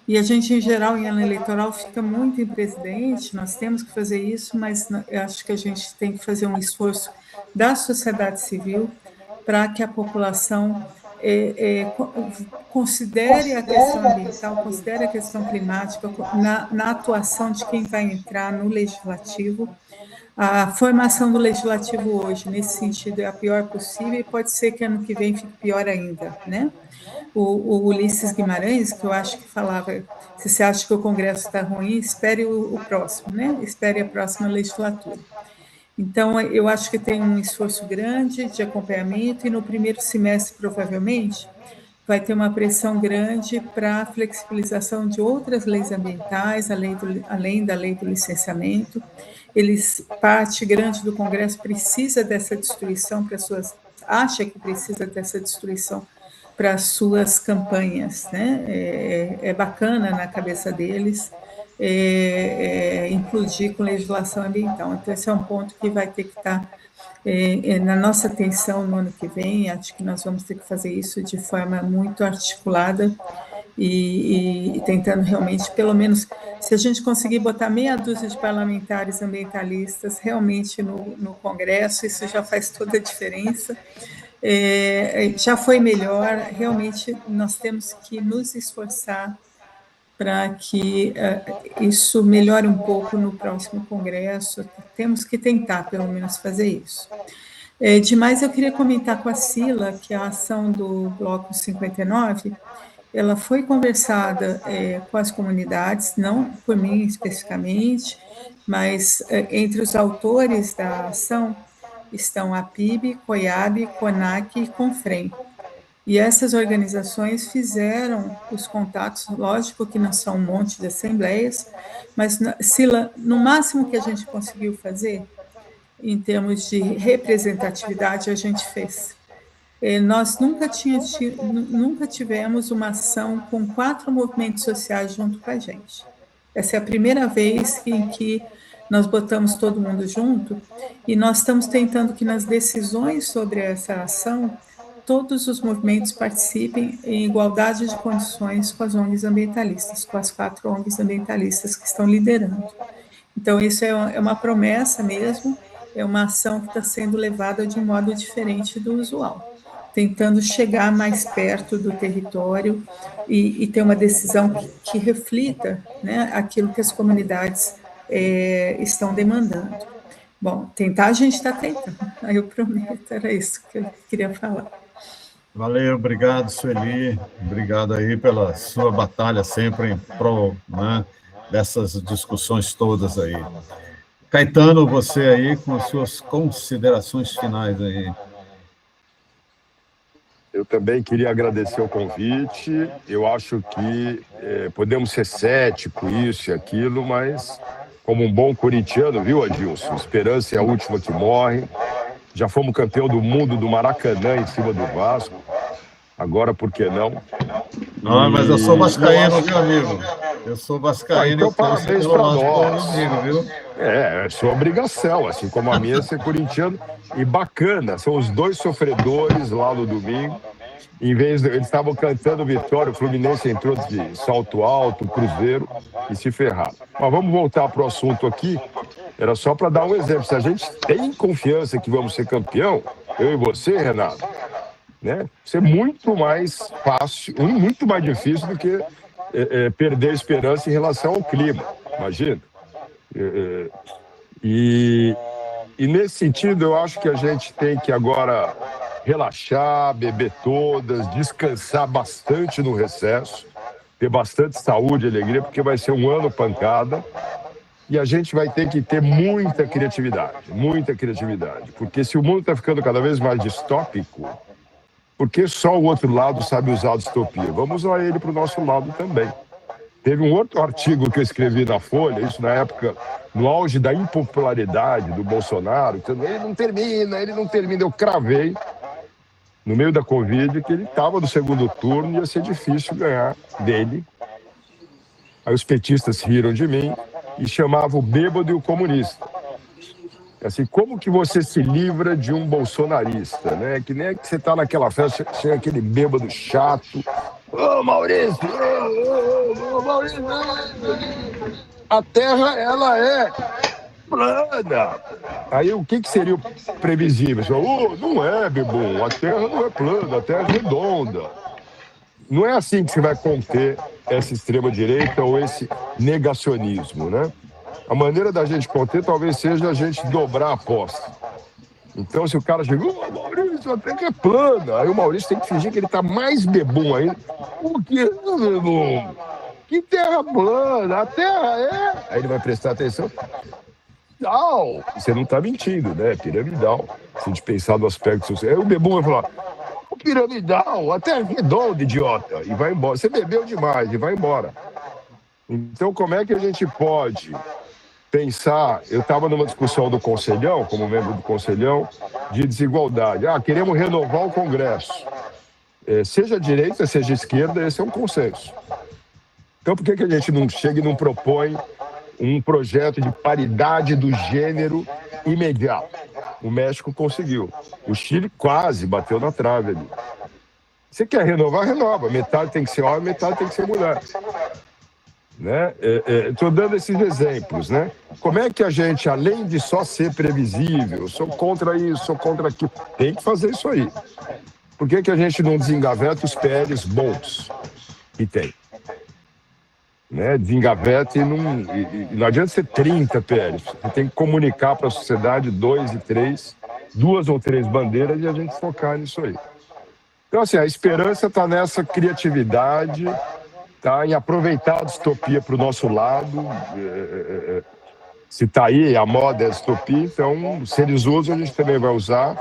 e a gente, em geral, em ano eleitoral, fica muito em presidente, nós temos que fazer isso, mas eu acho que a gente tem que fazer um esforço da sociedade civil para que a população considere a questão ambiental, considere a questão climática na atuação de quem vai entrar no Legislativo. A formação do Legislativo hoje, nesse sentido, é a pior possível e pode ser que ano que vem fique pior ainda, né? O Ulisses Guimarães, que eu acho que falava, se você acha que o Congresso está ruim, espere o próximo, né? Espere a próxima legislatura. Então, eu acho que tem um esforço grande de acompanhamento e no primeiro semestre, provavelmente, vai ter uma pressão grande para a flexibilização de outras leis ambientais, além da lei do licenciamento. Parte grande do Congresso precisa dessa destruição acha que precisa dessa destruição para as suas campanhas, né? É bacana na cabeça deles implodir com legislação ambiental. Então, esse é um ponto que vai ter que estar na nossa atenção no ano que vem. Acho que nós vamos ter que fazer isso de forma muito articulada e tentando realmente, pelo menos, se a gente conseguir botar meia dúzia de parlamentares ambientalistas realmente no Congresso, isso já faz toda a diferença. Já foi melhor, realmente nós temos que nos esforçar para que isso melhore um pouco no próximo Congresso, temos que tentar, pelo menos, fazer isso. Demais, eu queria comentar com a Cila que a ação do Bloco 59, ela foi conversada com as comunidades, não por mim especificamente, mas entre os autores da ação estão a PIB, COIAB, CONAC e CONFREM. E essas organizações fizeram os contatos, lógico que não são um monte de assembleias, mas, Cila, no máximo que a gente conseguiu fazer, em termos de representatividade, a gente fez. Nós nunca tivemos uma ação com 4 movimentos sociais junto com a gente. Essa é a primeira vez em que nós botamos todo mundo junto, e nós estamos tentando que nas decisões sobre essa ação, todos os movimentos participem em igualdade de condições com as ONGs ambientalistas, com as 4 ONGs ambientalistas que estão liderando. Então, isso é uma promessa mesmo, é uma ação que está sendo levada de um modo diferente do usual, tentando chegar mais perto do território e ter uma decisão que reflita, né, aquilo que as comunidades estão demandando. Bom, tentar a gente está tentando, aí eu prometo, era isso que eu queria falar. Valeu, obrigado, Sueli, obrigado aí pela sua batalha sempre em prol, né, dessas discussões todas aí. Caetano, você aí com as suas considerações finais aí. Eu também queria agradecer o convite. Eu acho que podemos ser céticos, isso e aquilo, mas como um bom corintiano, viu, Adilson? Esperança é a última que morre. Já fomos campeão do mundo do Maracanã em cima do Vasco. Agora, por que não? Não, mas eu sou vascaíno, meu amigo. Eu sou vascaíno. Então, parabéns para nós. Amigo, viu? É sua obrigação, assim como a minha, ser corintiano. E bacana, são os 2 sofredores lá no domingo. em vez de, eles estavam cantando vitória, o Fluminense entrou de salto alto, o Cruzeiro, e se ferraram. Mas vamos voltar para o assunto aqui. Era só para dar um exemplo. Se a gente tem confiança que vamos ser campeão, eu e você, Renato, né? Isso é muito mais fácil, muito mais difícil do que perder a esperança em relação ao clima. Imagina. E nesse sentido, eu acho que a gente tem que agora relaxar, beber todas, descansar bastante no recesso, ter bastante saúde e alegria, porque vai ser um ano pancada. E a gente vai ter que ter muita criatividade, porque se o mundo está ficando cada vez mais distópico, porque só o outro lado sabe usar a distopia? Vamos usar ele para o nosso lado também. Teve um outro artigo que eu escrevi na Folha, isso na época, no auge da impopularidade do Bolsonaro, dizendo, ele não termina. Eu cravei, no meio da Covid, que ele estava no segundo turno e ia ser difícil ganhar dele. Aí os petistas riram de mim e chamavam o bêbado e o comunista. Assim, como que você se livra de um bolsonarista, né? Que nem que você tá naquela festa, chega aquele bêbado chato. Ô, Maurício! Ô, Maurício! A Terra, ela é plana. Aí, o que seria o previsível? Você fala, não é, bebum. A Terra não é plana, a Terra é redonda. Não é assim que você vai conter essa extrema-direita ou esse negacionismo, né? A maneira da gente conter talvez seja a gente dobrar a aposta. Então, se o cara chega, Maurício, a Terra é plana, aí o Maurício tem que fingir que ele está mais bebum ainda. O que, bebum? Que terra plana? A Terra é... Aí ele vai prestar atenção. Não, você não está mentindo, né? É piramidal. Se a gente pensar no aspecto social. Aí o bebum vai falar, o piramidal, a Terra é redonda, idiota. E vai embora. Você bebeu demais e vai embora. Então, como é que a gente pode pensar... Eu estava numa discussão do Conselhão, como membro do Conselhão, de desigualdade. Queremos renovar o Congresso. Seja direita, seja esquerda, esse é um consenso. Então, por que a gente não chega e não propõe um projeto de paridade do gênero imediato? O México conseguiu. O Chile quase bateu na trave ali. Você quer renovar? Renova. Metade tem que ser homem, metade tem que ser mulher. Né? Estou dando esses exemplos, né? Como é que a gente, além de só ser previsível, sou contra isso, sou contra aquilo, tem que fazer isso aí. Por que a gente não desengaveta os PLs bons que tem? Né? Desengaveta e não adianta ser 30 PLs. Você tem que comunicar para a sociedade 2 e 3, 2 ou 3 bandeiras e a gente focar nisso aí. Então, assim, a esperança está nessa criatividade, tá, em aproveitar a distopia para o nosso lado. Se está aí, a moda é a distopia, então, se eles usam, a gente também vai usar.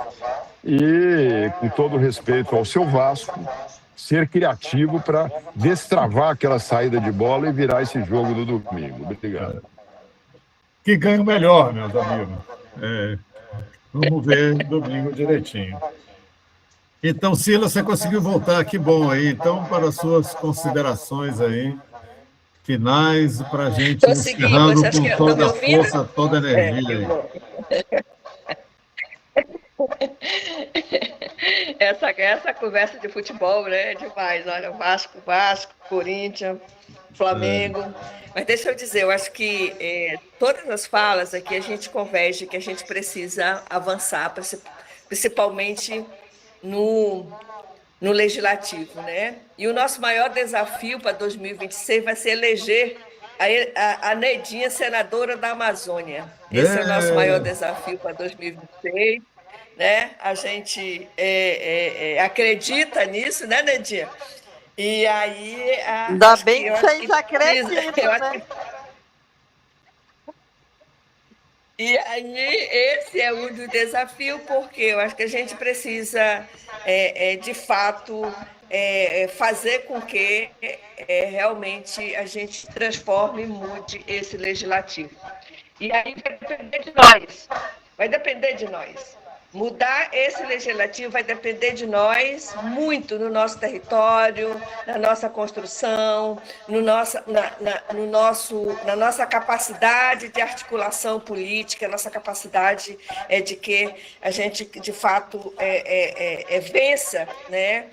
E, com todo respeito ao seu Vasco, ser criativo para destravar aquela saída de bola e virar esse jogo no domingo. Obrigado. Que ganhe o melhor, meus amigos. Vamos ver domingo direitinho. Então, Silas, você conseguiu voltar, que bom aí. Então, para as suas considerações aí, finais, para a gente encerrando com toda a força, toda a energia aí. Essa conversa de futebol, né, é demais. Olha, Vasco, Corinthians, Flamengo. Mas deixa eu dizer, eu acho que todas as falas aqui a gente converge que a gente precisa avançar, principalmente no legislativo, né? E o nosso maior desafio para 2026 vai ser eleger a Nedinha senadora da Amazônia. Esse é o nosso maior desafio para 2026. Né? A gente acredita nisso, né, Nedinha? E aí... Ainda bem que vocês acreditam, né? E aí, esse é um dos desafios, porque eu acho que a gente precisa, de fato, fazer com que realmente a gente transforme e mude esse legislativo. E aí vai depender de nós. Mudar esse legislativo vai depender de nós muito no nosso território, na nossa construção, na nossa capacidade de articulação política, nossa capacidade de que a gente, de fato, vença, né,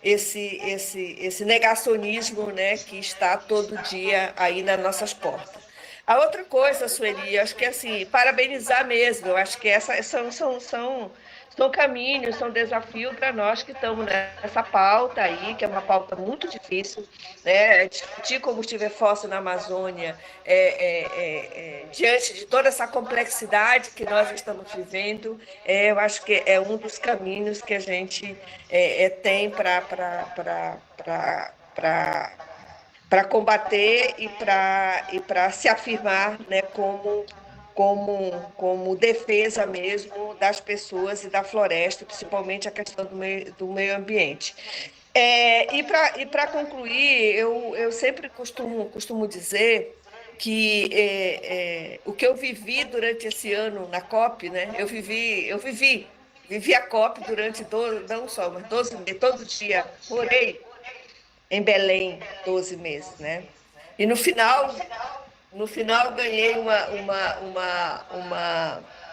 esse negacionismo, né, que está todo dia aí nas nossas portas. A outra coisa, Sueli, acho que assim, parabenizar mesmo, eu acho que essas são caminhos, são desafios para nós que estamos nessa pauta aí, que é uma pauta muito difícil, né? Discutir combustível fóssil na Amazônia, diante de toda essa complexidade que nós estamos vivendo, eu acho que é um dos caminhos que a gente tem para combater e para se afirmar, né, como defesa mesmo das pessoas e da floresta, principalmente a questão do meio ambiente. E para concluir, eu sempre costumo dizer que o que eu vivi durante esse ano na COP, né, eu vivi a COP durante não só, mas 12 meses, todo dia, morei em Belém 12 meses, né? E no final ganhei uma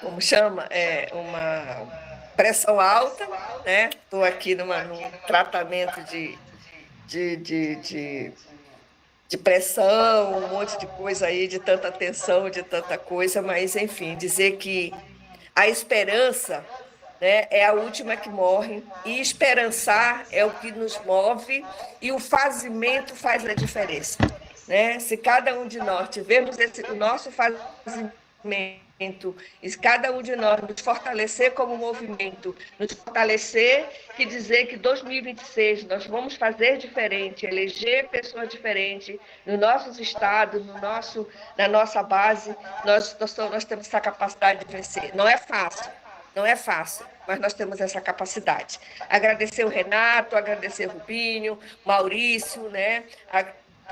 como chama? Uma pressão alta, né? Estou aqui num tratamento de pressão, um monte de coisa aí, de tanta tensão, de tanta coisa, mas, enfim, dizer que a esperança, né, é a última que morre, e esperançar é o que nos move, e o fazimento faz a diferença, né? Se cada um de nós tivermos o nosso fazimento, e se cada um de nós nos fortalecer como movimento, nos fortalecer, que dizer que 2026 nós vamos fazer diferente, eleger pessoas diferentes nos nossos estados, na nossa base, nós temos essa capacidade de vencer. Não é fácil, mas nós temos essa capacidade. Agradecer o Renato, agradecer o Rubinho, Maurício, né?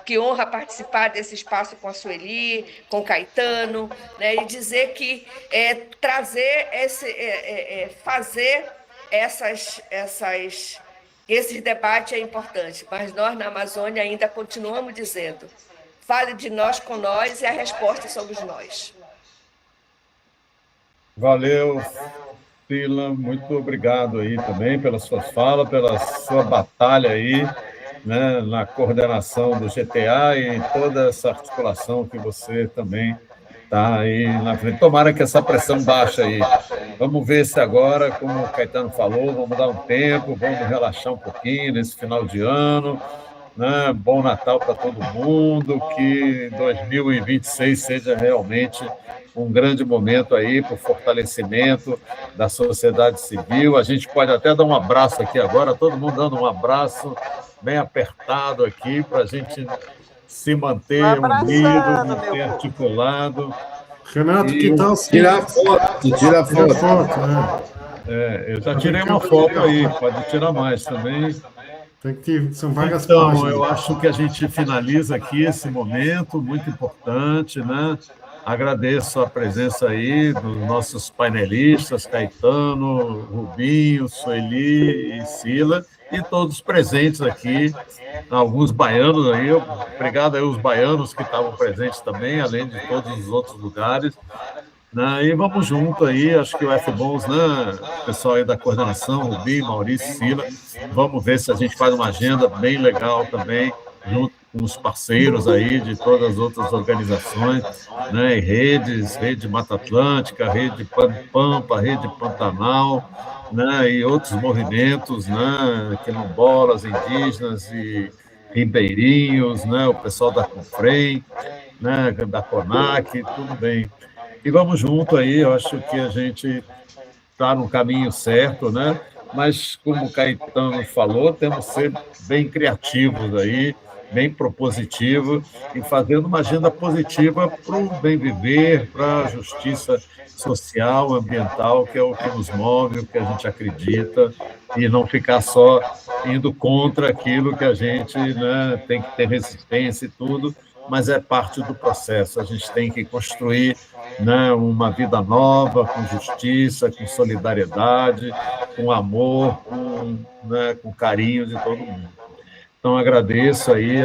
Que honra participar desse espaço com a Sueli, com o Caetano, né? E dizer que fazer esses debates é importante, mas nós na Amazônia ainda continuamos dizendo: fale de nós com nós e a resposta somos nós. Valeu, Sila, muito obrigado aí também pela sua fala, pela sua batalha aí, né, na coordenação do GTA e toda essa articulação que você também está aí na frente. Tomara que essa pressão baixe aí. Vamos ver se agora, como o Caetano falou, vamos dar um tempo, vamos relaxar um pouquinho nesse final de ano, né? Bom Natal para todo mundo, que 2026 seja realmente um grande momento aí para o fortalecimento da sociedade civil. A gente pode até dar um abraço aqui agora, todo mundo dando um abraço bem apertado aqui para a gente se manter unido, manter articulado. Renato, que tal se... Tirar foto, né? Eu já tirei uma foto aí, pode tirar mais também. São várias então, páginas. Eu acho que a gente finaliza aqui esse momento muito importante, né? Agradeço a presença aí dos nossos painelistas, Caetano, Rubinho, Sueli e Sila, e todos presentes aqui, alguns baianos aí, obrigado aí aos baianos que estavam presentes também, além de todos os outros lugares, né? E vamos junto aí, acho que o F-Bons, né, o pessoal aí da coordenação, Rubinho, Maurício, Sila, vamos ver se a gente faz uma agenda bem legal também, junto com os parceiros aí de todas as outras organizações, né, e Rede Mata Atlântica, Rede Pampa, Rede Pantanal, né, e outros movimentos, né, quilombolas, indígenas e ribeirinhos, né, o pessoal da Confrem, né, da CONAC, tudo bem. E vamos junto aí, eu acho que a gente está no caminho certo, né? Mas, como o Caetano falou, temos que ser bem criativos aí, bem propositivos, e fazendo uma agenda positiva para o bem viver, para a justiça social, ambiental, que é o que nos move, o que a gente acredita, e não ficar só indo contra aquilo que a gente, né, tem que ter resistência e tudo, mas é parte do processo. A gente tem que construir né, uma vida nova, com justiça, com solidariedade, com amor, com, né, com carinho de todo mundo. Então, agradeço aí